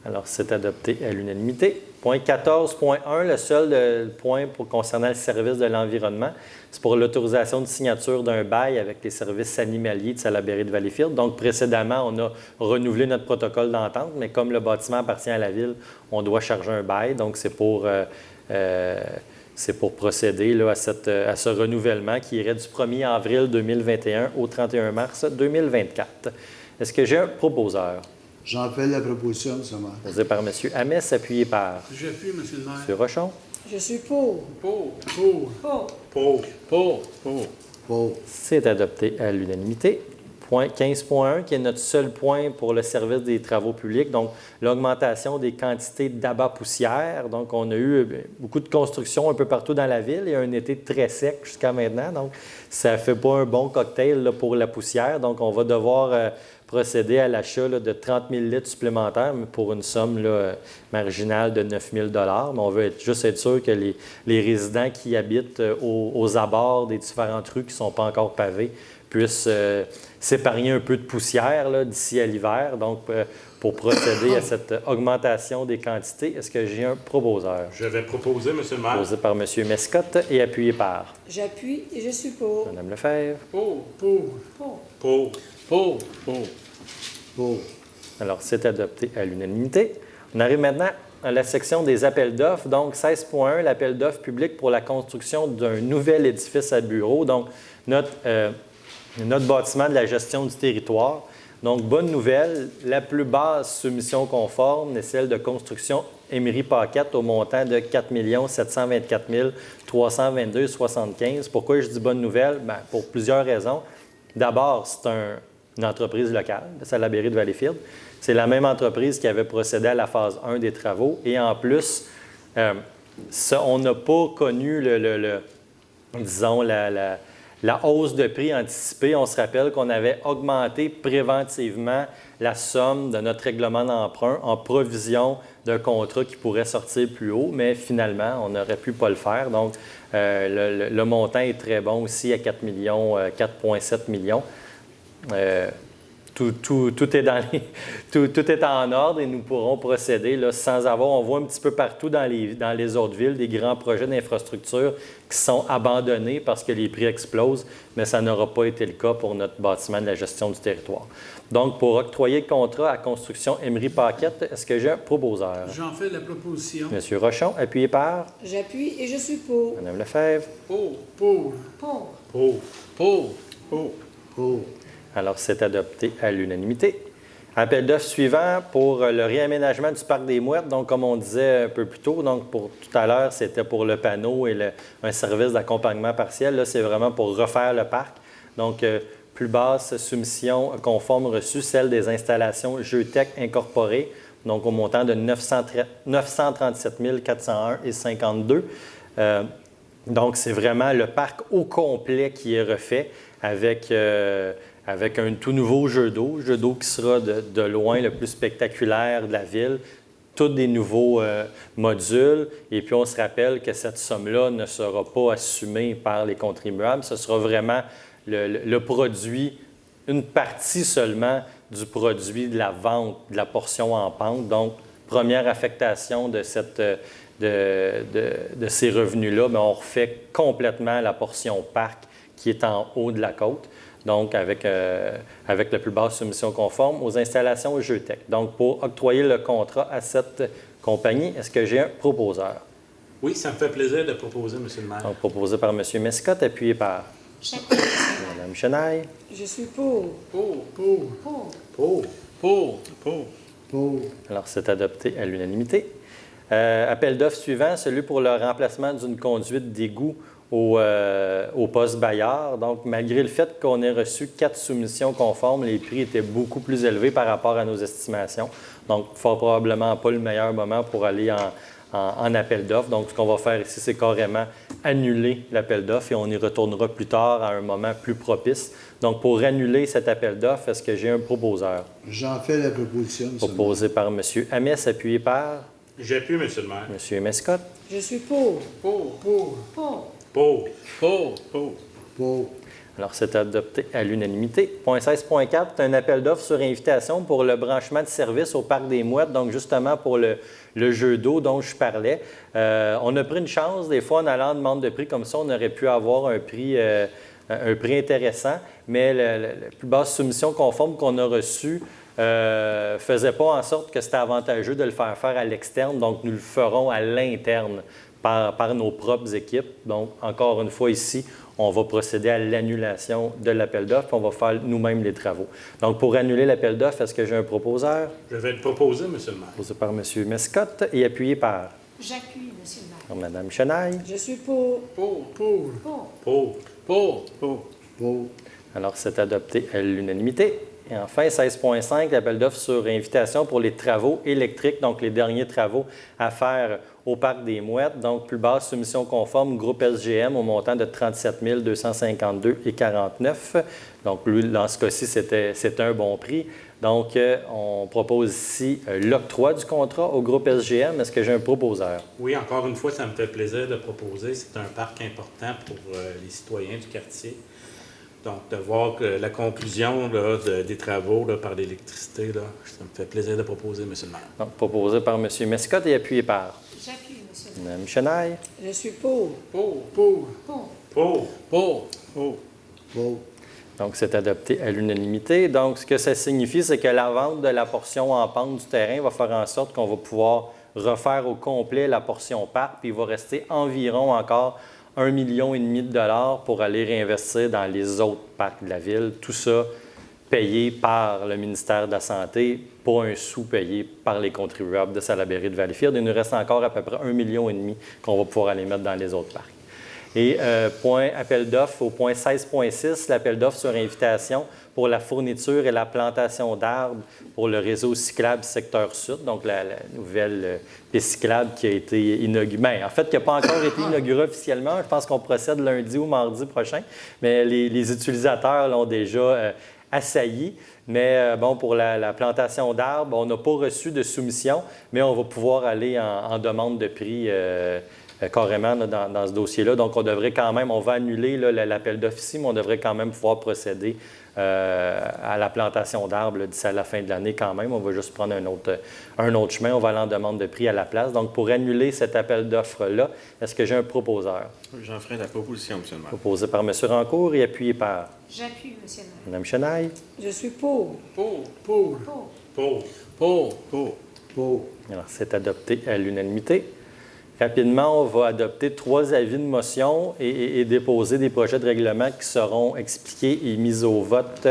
Alors, c'est adopté à l'unanimité. Point 14.1, le seul point concernant le service de l'environnement, c'est pour l'autorisation de signature d'un bail avec les services animaliers de Salaberry de Valleyfield. Donc, précédemment, on a renouvelé notre protocole d'entente, mais comme le bâtiment appartient à la Ville, on doit charger un bail. Donc, c'est pour procéder là, à ce renouvellement qui irait du 1er avril 2021 au 31 mars 2024. Est-ce que j'ai un proposeur? J'en fais la proposition, M. le maire. Proposé par M. Hamès, appuyé par J'appuie, M. le maire. M. Rochon. Je suis pour. Pour. Pour. Pour. Pour. Pour. Pour. C'est adopté à l'unanimité. Point 15.1, qui est notre seul point pour le service des travaux publics, donc l'augmentation des quantités d'abat-poussière. Donc, on a eu beaucoup de construction un peu partout dans la ville et un été très sec jusqu'à maintenant. Donc, ça ne fait pas un bon cocktail là, pour la poussière. Donc, on va devoir procéder à l'achat de 30 000 litres supplémentaires, mais pour une somme là, marginale de 9 000 $. Mais on veut juste être sûr que les résidents qui habitent aux abords des différentes rues qui ne sont pas encore pavées puissent s'épargner un peu de poussière là, d'ici à l'hiver. Donc, pour procéder à cette augmentation des quantités, est-ce que j'ai un proposeur? Je vais proposer, M. le maire. Proposé par M. Mescotte et appuyé par J'appuie et je suis pour. Mme Lefebvre. Pour. Pour. Pour. Pour. Pour. Pour. Alors, c'est adopté à l'unanimité. On arrive maintenant à la section des appels d'offres. Donc, 16.1, l'appel d'offres public pour la construction d'un nouvel édifice à bureau. Donc, notre bâtiment de la gestion du territoire. Donc, bonne nouvelle, la plus basse soumission conforme est celle de construction Émery Paquette au montant de 4 724 322,75. Pourquoi je dis bonne nouvelle? Bien, pour plusieurs raisons. D'abord, c'est une entreprise locale de Salaberry de Valleyfield. C'est la même entreprise qui avait procédé à la phase 1 des travaux. Et en plus, on n'a pas connu la hausse de prix anticipée. On se rappelle qu'on avait augmenté préventivement la somme de notre règlement d'emprunt en provision d'un contrat qui pourrait sortir plus haut, mais finalement, on n'aurait pu pas le faire. Donc, le montant est très bon aussi à 4,7 millions. Tout est en ordre et nous pourrons procéder là, sans avoir... On voit un petit peu partout dans les autres villes des grands projets d'infrastructure qui sont abandonnés parce que les prix explosent, mais ça n'aura pas été le cas pour notre bâtiment de la gestion du territoire. Donc, pour octroyer le contrat à construction Émery Paquette, est-ce que j'ai un proposeur? J'en fais la proposition. M. Rochon, appuyé par J'appuie et je suis pour. Mme Lefebvre. Pour. Pour. Pour. Pour. Pour. Pour. Pour. Alors, c'est adopté à l'unanimité. Appel d'offres suivant pour le réaménagement du parc des Mouettes. Donc, comme on disait un peu plus tôt, donc pour tout à l'heure, c'était pour le panneau et un service d'accompagnement partiel. Là, c'est vraiment pour refaire le parc. Donc, plus basse soumission conforme reçue, celle des installations Jeutech incorporées, donc au montant de 937 401,52 $. Donc, c'est vraiment le parc au complet qui est refait avec un tout nouveau jeu d'eau qui sera de loin le plus spectaculaire de la ville, tous des nouveaux modules. Et puis, on se rappelle que cette somme-là ne sera pas assumée par les contribuables. Ce sera vraiment le produit, une partie seulement du produit de la vente, de la portion en pente. Donc, première affectation de ces revenus-là, mais on refait complètement la portion parc qui est en haut de la côte. donc avec la plus basse soumission conforme aux installations Geotech. Donc, pour octroyer le contrat à cette compagnie, est-ce que j'ai un proposeur? Oui, ça me fait plaisir de proposer, Monsieur le maire. Donc, proposé par M. Mescott, appuyé par J'appuie, Mme Chenaille. Je suis pour. Pour. Pour. Pour. Alors, c'est adopté à l'unanimité. Appel d'offres suivant, celui pour le remplacement d'une conduite d'égout au poste Bayard. Donc, malgré le fait qu'on ait reçu 4 soumissions conformes, les prix étaient beaucoup plus élevés par rapport à nos estimations. Donc, fort probablement pas le meilleur moment pour aller en appel d'offres. Donc, ce qu'on va faire ici, c'est carrément annuler l'appel d'offres et on y retournera plus tard à un moment plus propice. Donc, pour annuler cet appel d'offres, est-ce que j'ai un proposeur? J'en fais la proposition, M. le maire. Proposé par M. Hamès, appuyé par J'appuie, Monsieur le maire. M. Mescott. Je suis pour. Pour. Pour. Pour. Alors, c'est adopté à l'unanimité. Point 16.4, c'est un appel d'offres sur invitation pour le branchement de service au Parc des Mouettes, donc justement pour le jeu d'eau dont je parlais. On a pris une chance, des fois, en allant en demande de prix comme ça, on aurait pu avoir un prix intéressant, mais la plus basse soumission conforme qu'on a reçue ne faisait pas en sorte que c'était avantageux de le faire à l'externe, donc nous le ferons à l'interne par nos propres équipes. Donc, encore une fois ici, on va procéder à l'annulation de l'appel d'offres, on va faire nous-mêmes les travaux. Donc, pour annuler l'appel d'offres, est-ce que j'ai un proposeur? Je vais le proposer, Monsieur le maire. Proposé par M. Mescott et appuyé par j'appuie, Monsieur le maire. Mme Chenaille. Je suis pour. Pour. Alors, c'est adopté à l'unanimité. Et enfin, 16.5, l'appel d'offres sur invitation pour les travaux électriques, donc les derniers travaux à faire au Parc des Mouettes. Donc, plus basse soumission conforme, groupe SGM au montant de 37 252,49 $. Donc, lui, dans ce cas-ci, c'était un bon prix. Donc, on propose ici l'octroi du contrat au groupe SGM. Est-ce que j'ai un proposeur? Oui, encore une fois, ça me fait plaisir de proposer. C'est un parc important pour les citoyens du quartier. Donc, de voir que la conclusion là, des travaux là, par l'électricité, là, ça me fait plaisir de proposer, M. le maire. Donc, proposé par M. Mescott et appuyé par J'appuie, Monsieur le maire. Mme Chenaille. Je suis pour. Pour. Donc, c'est adopté à l'unanimité. Donc, ce que ça signifie, c'est que la vente de la portion en pente du terrain va faire en sorte qu'on va pouvoir refaire au complet la portion parc, puis il va rester environ encore 1,5 million de dollars pour aller réinvestir dans les autres parcs de la ville. Tout ça payé par le ministère de la Santé, pas un sou payé par les contribuables de Salaberry de Valleyfield. Il nous reste encore à peu près 1,5 million qu'on va pouvoir aller mettre dans les autres parcs. Et point appel d'offres au point 16.6, l'appel d'offres sur invitation pour la fourniture et la plantation d'arbres pour le réseau cyclable secteur sud, donc la nouvelle piste cyclable qui a été inaugurée. En fait, qui n'a pas encore été inaugurée officiellement. Je pense qu'on procède lundi ou mardi prochain, mais les utilisateurs l'ont déjà assailli. Mais bon, pour la plantation d'arbres, on n'a pas reçu de soumission, mais on va pouvoir aller en demande de prix carrément là, dans ce dossier-là. Donc, on devrait quand même, on va annuler l'appel d'offres ici, mais on devrait quand même pouvoir procéder à la plantation d'arbres d'ici à la fin de l'année quand même. On va juste prendre un autre chemin. On va aller en demande de prix à la place. Donc, pour annuler cet appel d'offres-là, est-ce que j'ai un proposeur? J'en ferai la proposition, Monsieur le maire. Proposé par M. Rancourt et appuyé par J'appuie, Monsieur le maire. Mme Chenaille. Je suis pour. Alors, c'est adopté à l'unanimité. Rapidement, on va adopter 3 avis de motion et déposer des projets de règlement qui seront expliqués et mis au vote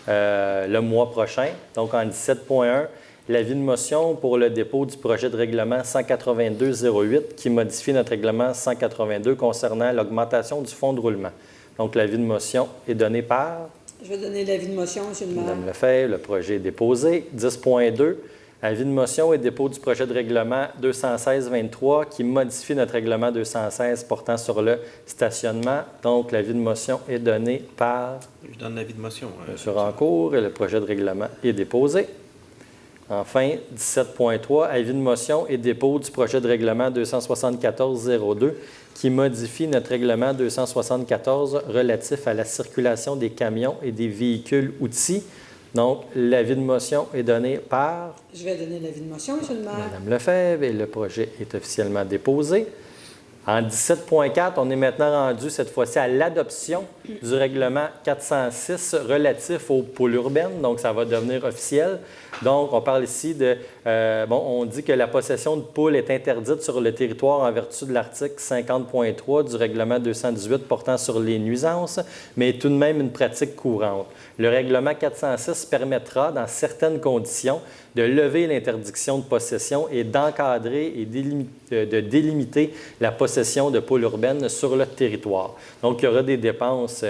le mois prochain. Donc, en 17.1, l'avis de motion pour le dépôt du projet de règlement 182-08 qui modifie notre règlement 182 concernant l'augmentation du fonds de roulement. Donc, l'avis de motion est donné par Je vais donner l'avis de motion, M. le maire. Mme Lefebvre. Le projet est déposé. 10.2. Avis de motion et dépôt du projet de règlement 216-23 qui modifie notre règlement 216 portant sur le stationnement. Donc, l'avis de motion est donné par Je donne l'avis de motion. M. Rancourt et le projet de règlement est déposé. Enfin, 17.3, avis de motion et dépôt du projet de règlement 274-02 qui modifie notre règlement 274 relatif à la circulation des camions et des véhicules outils. Donc, l'avis de motion est donné par Je vais donner l'avis de motion, M. le maire. Mme Lefebvre et le projet est officiellement déposé. En 17.4, on est maintenant rendu cette fois-ci à l'adoption du règlement 406 relatif aux poules urbaines. Donc, ça va devenir officiel. Donc, on parle ici de... on dit que la possession de poules est interdite sur le territoire en vertu de l'article 50.3 du règlement 218 portant sur les nuisances, mais est tout de même une pratique courante. Le règlement 406 permettra, dans certaines conditions, de lever l'interdiction de possession et d'encadrer et de délimiter la possession de poules urbaines sur le territoire. Donc, il y aura des dépenses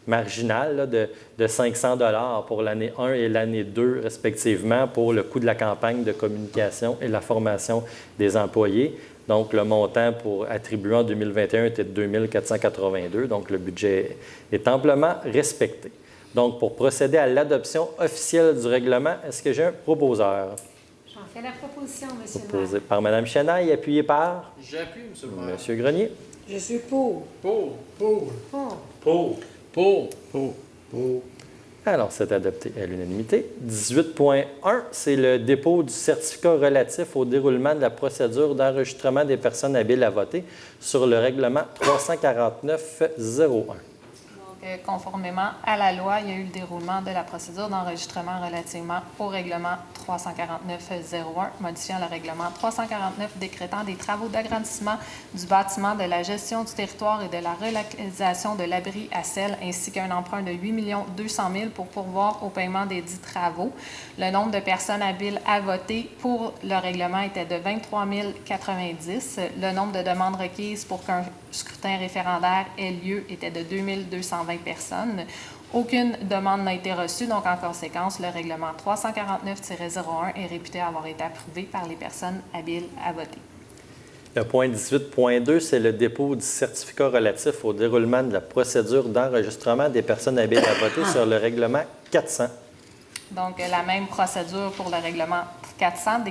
marginales là, de 500 $ pour l'année 1 et l'année 2, respectivement, pour le coût de la campagne de communication et la formation des employés. Donc, le montant pour attribuer en 2021 était de 2 482. Donc, le budget est amplement respecté. Donc, pour procéder à l'adoption officielle du règlement, est-ce que j'ai un proposeur? J'en fais la proposition, Monsieur le maire. Proposé par Mme Chenaille, appuyé par J'appuie, Monsieur le maire. M. Grenier. Je suis pour. Pour. Alors, c'est adopté à l'unanimité. 18.1, c'est le dépôt du certificat relatif au déroulement de la procédure d'enregistrement des personnes habiles à voter sur le règlement 349-01. Conformément à la loi, il y a eu le déroulement de la procédure d'enregistrement relativement au règlement 349-01, modifiant le règlement 349 décrétant des travaux d'agrandissement du bâtiment, de la gestion du territoire et de la relocalisation de l'abri à Selle, ainsi qu'un emprunt de 8 200 000 pour pourvoir au paiement des dits travaux. Le nombre de personnes habiles à voter pour le règlement était de 23 090. Le nombre de demandes requises pour qu'un scrutin référendaire ait lieu était de 2 220 personnes. Aucune demande n'a été reçue, donc en conséquence, le règlement 349-01 est réputé avoir été approuvé par les personnes habiles à voter. Le point 18.2, c'est le dépôt du certificat relatif au déroulement de la procédure d'enregistrement des personnes habiles à voter sur le règlement 400. Donc, la même procédure pour le règlement 400,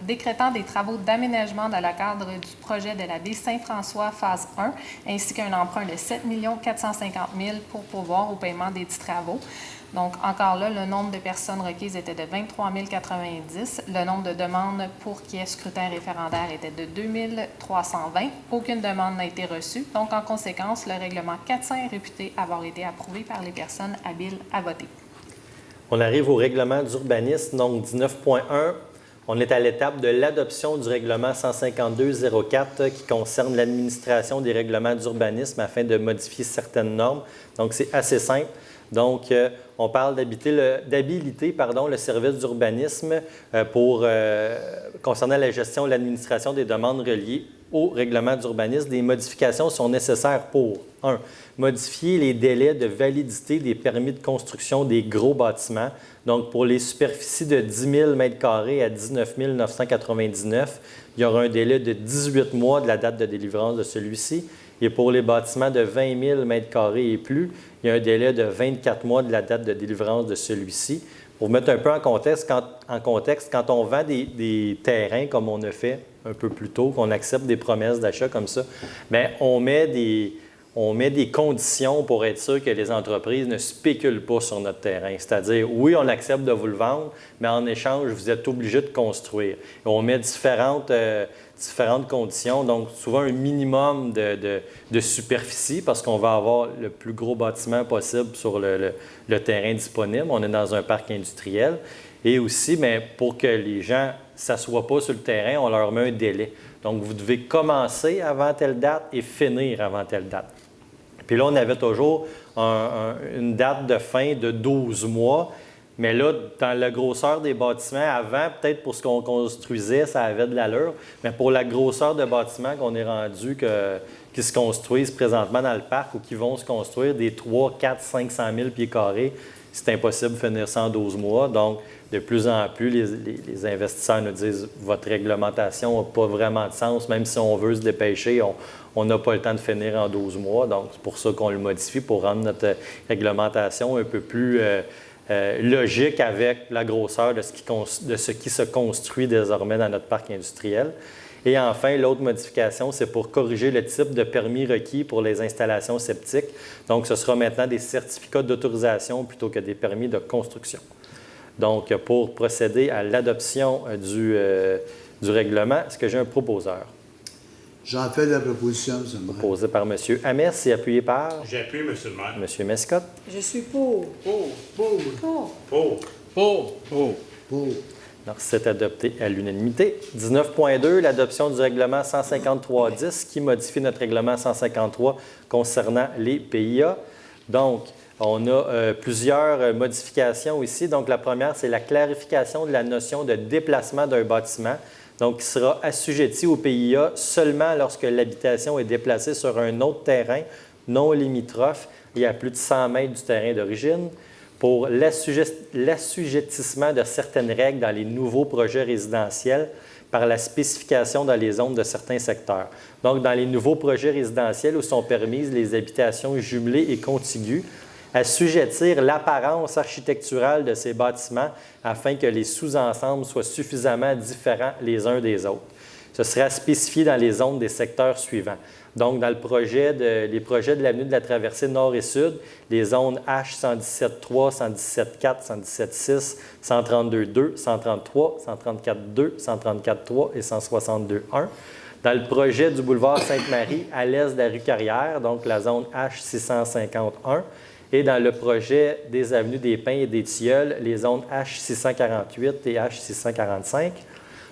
décrétant des travaux d'aménagement dans le cadre du projet de la baie Saint-François, phase 1, ainsi qu'un emprunt de 7 450 000 pour pourvoir au paiement des dits travaux. Donc, encore là, le nombre de personnes requises était de 23 090. Le nombre de demandes pour qu'il y ait scrutin référendaire était de 2 320. Aucune demande n'a été reçue. Donc, en conséquence, le règlement 400 est réputé avoir été approuvé par les personnes habiles à voter. On arrive au règlement d'urbanisme, donc 19.1. On est à l'étape de l'adoption du règlement 152-04 qui concerne l'administration des règlements d'urbanisme afin de modifier certaines normes. Donc, c'est assez simple. Donc, on parle d'habiliter le service d'urbanisme concernant la gestion et l'administration des demandes reliées au règlement d'urbanisme. Des modifications sont nécessaires pour 1. Modifier les délais de validité des permis de construction des gros bâtiments. Donc, pour les superficies de 10 000 m² à 19 999, il y aura un délai de 18 mois de la date de délivrance de celui-ci. Et pour les bâtiments de 20 000 m² et plus, il y a un délai de 24 mois de la date de délivrance de celui-ci. Pour mettre un peu en contexte, quand on vend des terrains comme on a fait un peu plus tôt, qu'on accepte des promesses d'achat comme ça, bien, on met des conditions pour être sûr que les entreprises ne spéculent pas sur notre terrain. C'est-à-dire, oui, on accepte de vous le vendre, mais en échange, vous êtes obligé de construire. Et on met différentes conditions, donc souvent un minimum de superficie parce qu'on va avoir le plus gros bâtiment possible sur le terrain disponible. On est dans un parc industriel. Et aussi, bien, pour que les gens ne s'assoient pas sur le terrain, on leur met un délai. Donc, vous devez commencer avant telle date et finir avant telle date. Puis là, on avait toujours une date de fin de 12 mois. Mais là, dans la grosseur des bâtiments, avant, peut-être pour ce qu'on construisait, ça avait de l'allure. Mais pour la grosseur de bâtiments qu'on est rendu, qui se construisent présentement dans le parc ou qui vont se construire des 3, 4, 500 000 pieds carrés, c'est impossible de finir ça en 12 mois. Donc, de plus en plus, les investisseurs nous disent « Votre réglementation n'a pas vraiment de sens. Même si on veut se dépêcher, on n'a pas le temps de finir en 12 mois. » Donc, c'est pour ça qu'on le modifie, pour rendre notre réglementation un peu plus logique avec la grosseur de ce qui se construit désormais dans notre parc industriel. Et enfin, l'autre modification, c'est pour corriger le type de permis requis pour les installations septiques. Donc, ce sera maintenant des certificats d'autorisation plutôt que des permis de construction. Donc, pour procéder à l'adoption du règlement, est-ce que j'ai un proposeur? J'en fais la proposition, M. le maire. Proposé par M. Hamès et appuyé par J'appuie, Monsieur le maire. M. Mescott. Je suis pour. Pour. Pour. Pour. Pour. Pour. Pour. Donc, c'est adopté à l'unanimité. 19.2, l'adoption du règlement 153.10 qui modifie notre règlement 153 concernant les PIA. Donc, on a plusieurs modifications ici. Donc, la première, c'est la clarification de la notion de déplacement d'un bâtiment, donc qui sera assujetti au PIA seulement lorsque l'habitation est déplacée sur un autre terrain non limitrophe et à plus de 100 mètres du terrain d'origine. Pour l'assujettissement de certaines règles dans les nouveaux projets résidentiels par la spécification dans les zones de certains secteurs. Donc, dans les nouveaux projets résidentiels où sont permises les habitations jumelées et contiguës, assujettir l'apparence architecturale de ces bâtiments afin que les sous-ensembles soient suffisamment différents les uns des autres. Ce sera spécifié dans les zones des secteurs suivants. Donc, dans les projets de l'avenue de la Traversée nord et sud, les zones H 117.3, 117.4, 117.6, 132.2, 133, 134.2, 134.3 et 162.1. Dans le projet du boulevard Sainte-Marie, à l'est de la rue Carrière, donc la zone H 651, et dans le projet des avenues des Pins et des Tilleuls, les zones H 648 et H 645.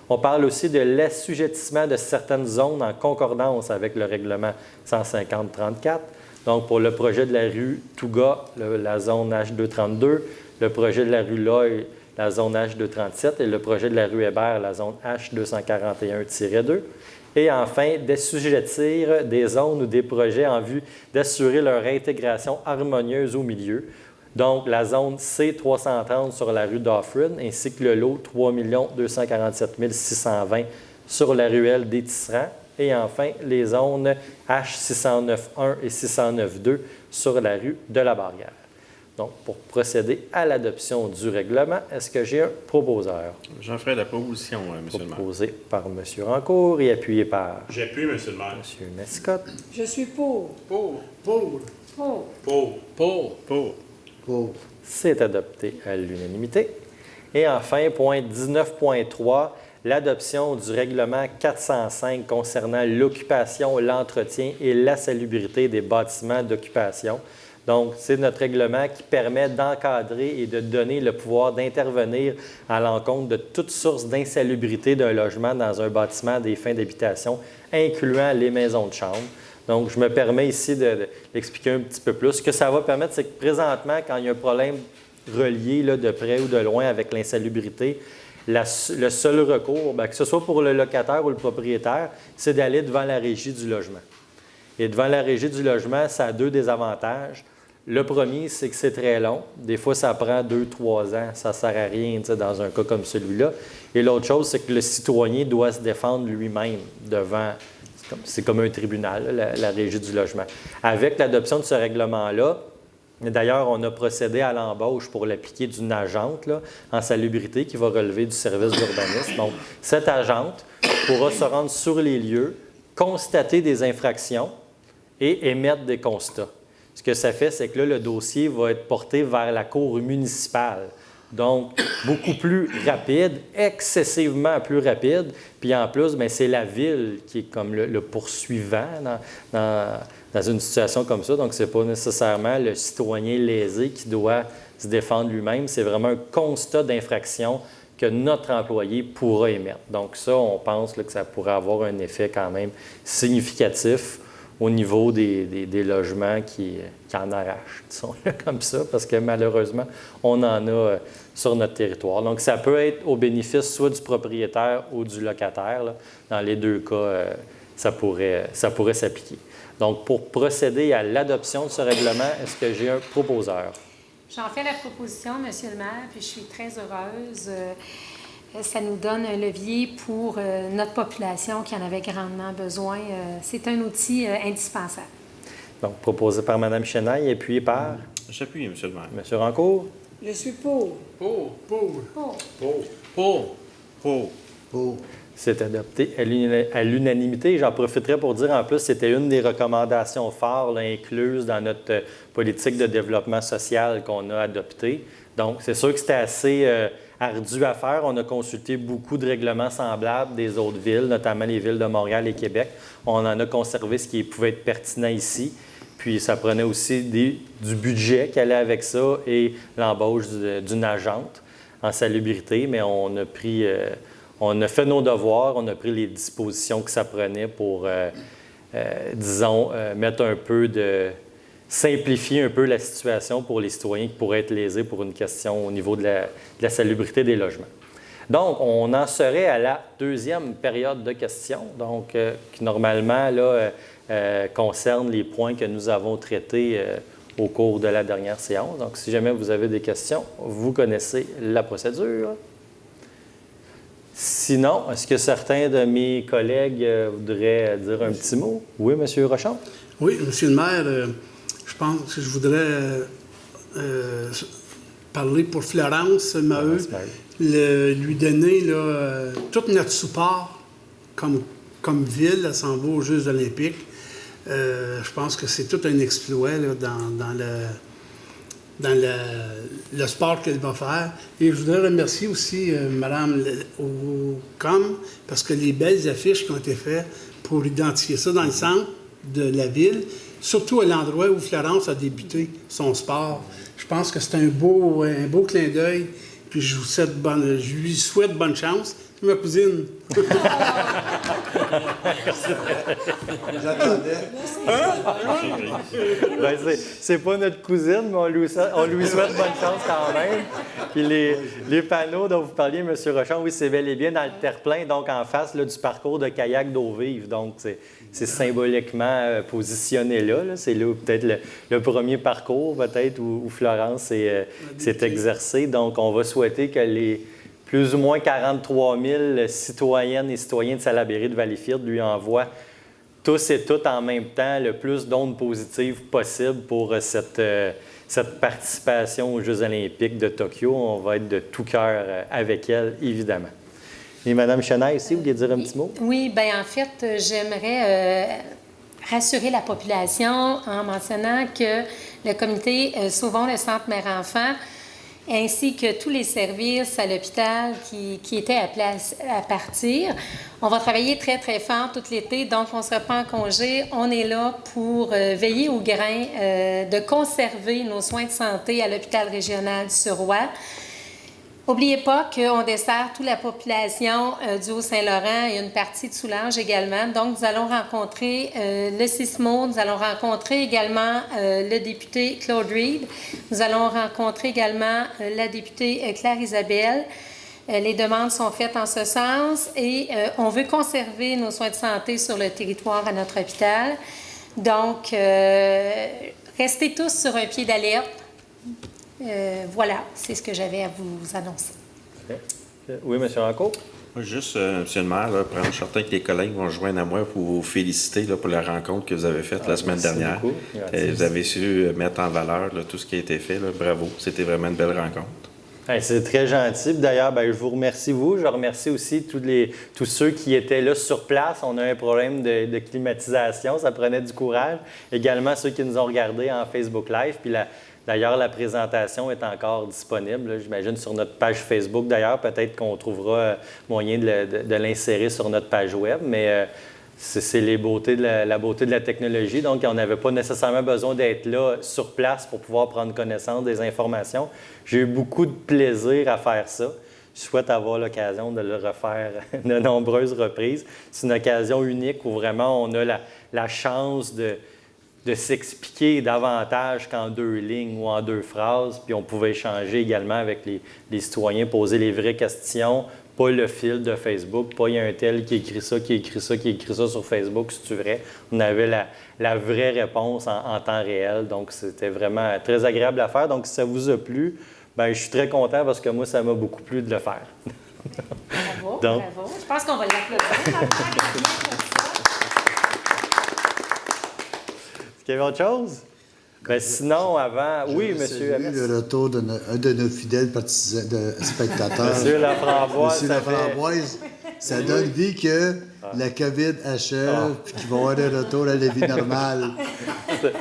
On parle aussi de l'assujettissement de certaines zones en concordance avec le règlement 150-34. Donc, pour le projet de la rue Touga, la zone H232, le projet de la rue Loy, la zone H237, et le projet de la rue Hébert, la zone H241-2. Et enfin, d'assujettir des zones ou des projets en vue d'assurer leur intégration harmonieuse au milieu. Donc, la zone C330 sur la rue Dauphren, ainsi que le lot 3 247 620 sur la ruelle des Tisserands. Et enfin, les zones H609.1 et 609.2 sur la rue de la Barrière. Donc, pour procéder à l'adoption du règlement, est-ce que j'ai un proposeur? J'en ferai la proposition, Monsieur le maire. Proposé par M. Rancourt et appuyé par J'appuie, Monsieur le maire. M. Mescott. Je suis pour. Pour. Pour. Pour. Pour. Pour. Pour. Pour. C'est adopté à l'unanimité. Et enfin, point 19.3, l'adoption du règlement 405 concernant l'occupation, l'entretien et la salubrité des bâtiments d'occupation. Donc, c'est notre règlement qui permet d'encadrer et de donner le pouvoir d'intervenir à l'encontre de toute source d'insalubrité d'un logement dans un bâtiment des fins d'habitation, incluant les maisons de chambre. Donc, je me permets ici d'expliquer un petit peu plus. Ce que ça va permettre, c'est que présentement, quand il y a un problème relié là, de près ou de loin avec l'insalubrité, le seul recours, bien, que ce soit pour le locataire ou le propriétaire, c'est d'aller devant la régie du logement. Et devant la régie du logement, ça a deux désavantages. Le premier, c'est que c'est très long. Des fois, ça prend 2-3 ans. Ça ne sert à rien dans un cas comme celui-là. Et l'autre chose, c'est que le citoyen doit se défendre lui-même devant... C'est comme un tribunal, la régie du logement. Avec l'adoption de ce règlement-là, d'ailleurs, on a procédé à l'embauche pour l'appliquer d'une agente là, en salubrité qui va relever du service d'urbanisme. Donc, cette agente pourra se rendre sur les lieux, constater des infractions et émettre des constats. Ce que ça fait, c'est que là, le dossier va être porté vers la cour municipale. Donc, beaucoup plus rapide, excessivement plus rapide. Puis en plus, bien, c'est la ville qui est comme le poursuivant dans une situation comme ça. Donc, ce n'est pas nécessairement le citoyen lésé qui doit se défendre lui-même. C'est vraiment un constat d'infraction que notre employé pourra émettre. Donc ça, on pense là, que ça pourrait avoir un effet quand même significatif au niveau des logements qui en arrachent, disons comme ça, parce que malheureusement, on en a sur notre territoire. Donc, ça peut être au bénéfice soit du propriétaire ou du locataire. Là. Dans les deux cas, ça pourrait s'appliquer. Donc, pour procéder à l'adoption de ce règlement, est-ce que j'ai un proposeur? J'en fais la proposition, Monsieur le maire, puis je suis très heureuse. Ça nous donne un levier pour notre population qui en avait grandement besoin. C'est un outil indispensable. Donc, proposé par Mme Chenaille et appuyé par J'appuie, Monsieur le maire. M. Rancourt. Je suis pour. Pour. Pour. Pour. Pour. Pour. Pour. Pour. C'est adopté à l'unanimité. J'en profiterai pour dire, en plus, c'était une des recommandations phares là, incluses dans notre politique de développement social qu'on a adoptée. Donc, c'est sûr que c'était assez ardu à faire. On a consulté beaucoup de règlements semblables des autres villes, notamment les villes de Montréal et Québec. On en a conservé ce qui pouvait être pertinent ici. Puis ça prenait aussi du budget qui allait avec ça et l'embauche d'une agente en salubrité, mais on a fait nos devoirs, on a pris les dispositions que ça prenait pour, disons, mettre un peu simplifier un peu la situation pour les citoyens qui pourraient être lésés pour une question au niveau de la salubrité des logements. Donc, on en serait à la deuxième période de questions, donc qui normalement là, concerne les points que nous avons traités au cours de la dernière séance. Donc, si jamais vous avez des questions, vous connaissez la procédure. Sinon, est-ce que certains de mes collègues voudraient dire un petit mot? Oui, M. Rochon? Oui, Monsieur le maire, je pense que je voudrais parler pour Florence Maheu, lui donner là, tout notre support comme ville, elle s'en va aux Jeux olympiques. Je pense que c'est tout un exploit là, dans le sport qu'elle va faire. Et je voudrais remercier aussi Mme Com, parce que les belles affiches qui ont été faites pour identifier ça dans le centre de la ville, surtout à l'endroit où Florence a débuté son sport. Je pense que c'est un beau clin d'œil. Puis je lui souhaite bonne chance. C'est ma cousine. J'attendais. Ben, c'est pas notre cousine, mais on lui souhaite bonne chance quand même. Puis les panneaux dont vous parliez, M. Rochon, oui, c'est bel et bien dans le terre-plein, donc en face là, du parcours de kayak d'eau vive. Donc, c'est symboliquement positionné là. C'est là peut-être le premier parcours, peut-être, où Florence s'est exercée. Donc, on va souhaiter que les plus ou moins 43 000 citoyennes et citoyens de Salaberry de Valleyfield lui envoient tous et toutes en même temps le plus d'ondes positives possible pour cette participation aux Jeux olympiques de Tokyo. On va être de tout cœur avec elle, évidemment. Et Mme Chenaille aussi, vous vouliez dire un petit mot? Oui, bien en fait, j'aimerais rassurer la population en mentionnant que le comité Sauvons le Centre Mère-Enfant ainsi que tous les services à l'hôpital qui étaient appelés à partir. On va travailler très, très fort tout l'été, donc on ne sera pas en congé. On est là pour veiller au grain, de conserver nos soins de santé à l'hôpital régional du Suroît. N'oubliez pas qu'on dessert toute la population du Haut-Saint-Laurent et une partie de Soulanges également. Donc, nous allons rencontrer le CISMO, nous allons rencontrer également le député Claude Reid, nous allons rencontrer également la députée Claire Isabelle. Les demandes sont faites en ce sens et on veut conserver nos soins de santé sur le territoire à notre hôpital. Donc, restez tous sur un pied d'alerte. Voilà, c'est ce que j'avais à vous annoncer. Oui, M. Rancourt? Juste, M. le maire, là, je suis certain que les collègues vont se joindre à moi pour vous féliciter là, pour la rencontre que vous avez faite la semaine dernière. Vous avez su mettre en valeur là, tout ce qui a été fait. Là. Bravo, c'était vraiment une belle rencontre. Hey, c'est très gentil. D'ailleurs, je vous remercie, vous. Je remercie aussi tous ceux qui étaient là sur place. On a un problème de climatisation, ça prenait du courage. Également ceux qui nous ont regardés en Facebook Live. Puis d'ailleurs, la présentation est encore disponible, là, j'imagine, sur notre page Facebook. D'ailleurs, peut-être qu'on trouvera moyen de l'insérer sur notre page web, mais c'est la beauté de la technologie. Donc, on n'avait pas nécessairement besoin d'être là sur place pour pouvoir prendre connaissance des informations. J'ai eu beaucoup de plaisir à faire ça. Je souhaite avoir l'occasion de le refaire de nombreuses reprises. C'est une occasion unique où vraiment on a la chance de s'expliquer davantage qu'en 2 lignes ou en 2 phrases. Puis on pouvait échanger également avec les citoyens, poser les vraies questions, pas le fil de Facebook, pas il y a un tel qui écrit ça, qui écrit ça sur Facebook, c'est vrai. On avait la vraie réponse en temps réel. Donc, c'était vraiment très agréable à faire. Donc, si ça vous a plu, je suis très content parce que moi, ça m'a beaucoup plu de le faire. Bravo, bravo. Je pense qu'on va l'applaudir. Est-ce qu'il y avait autre chose? Sinon, avant... Oui, monsieur. J'ai vu le retour d'un de nos fidèles spectateurs. Monsieur Laframboise. Monsieur Laframboise, ça donne vie que la COVID achève, puis qu'ils vont avoir un retour à la vie normale.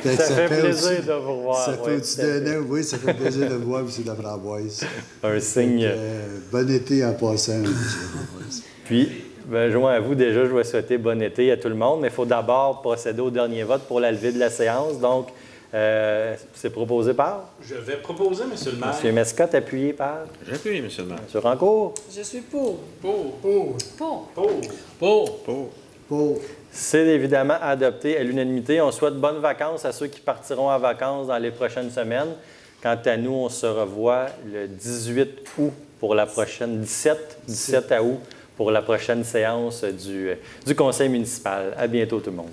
Fait que Ça fait plaisir aussi- de vous voir. Ça fait ouais, au-dessus tout à fait. d'un an, oui, ça fait plaisir de vous voir, M. Laframboise. Un signe. Bon été en passant, M. Laframboise. Puis, ben, joint à vous, déjà, je vais souhaiter bon été à tout le monde, mais il faut d'abord procéder au dernier vote pour la levée de la séance. Donc, c'est proposé par Je vais proposer, Monsieur le maire. M. Mescott, appuyé par J'appuie, M. le maire. M. Rancourt. Je suis pour. Pour. C'est évidemment adopté à l'unanimité. On souhaite bonnes vacances à ceux qui partiront en vacances dans les prochaines semaines. Quant à nous, on se revoit le 18 août pour la prochaine, 17 août pour la prochaine séance du conseil municipal. À bientôt tout le monde.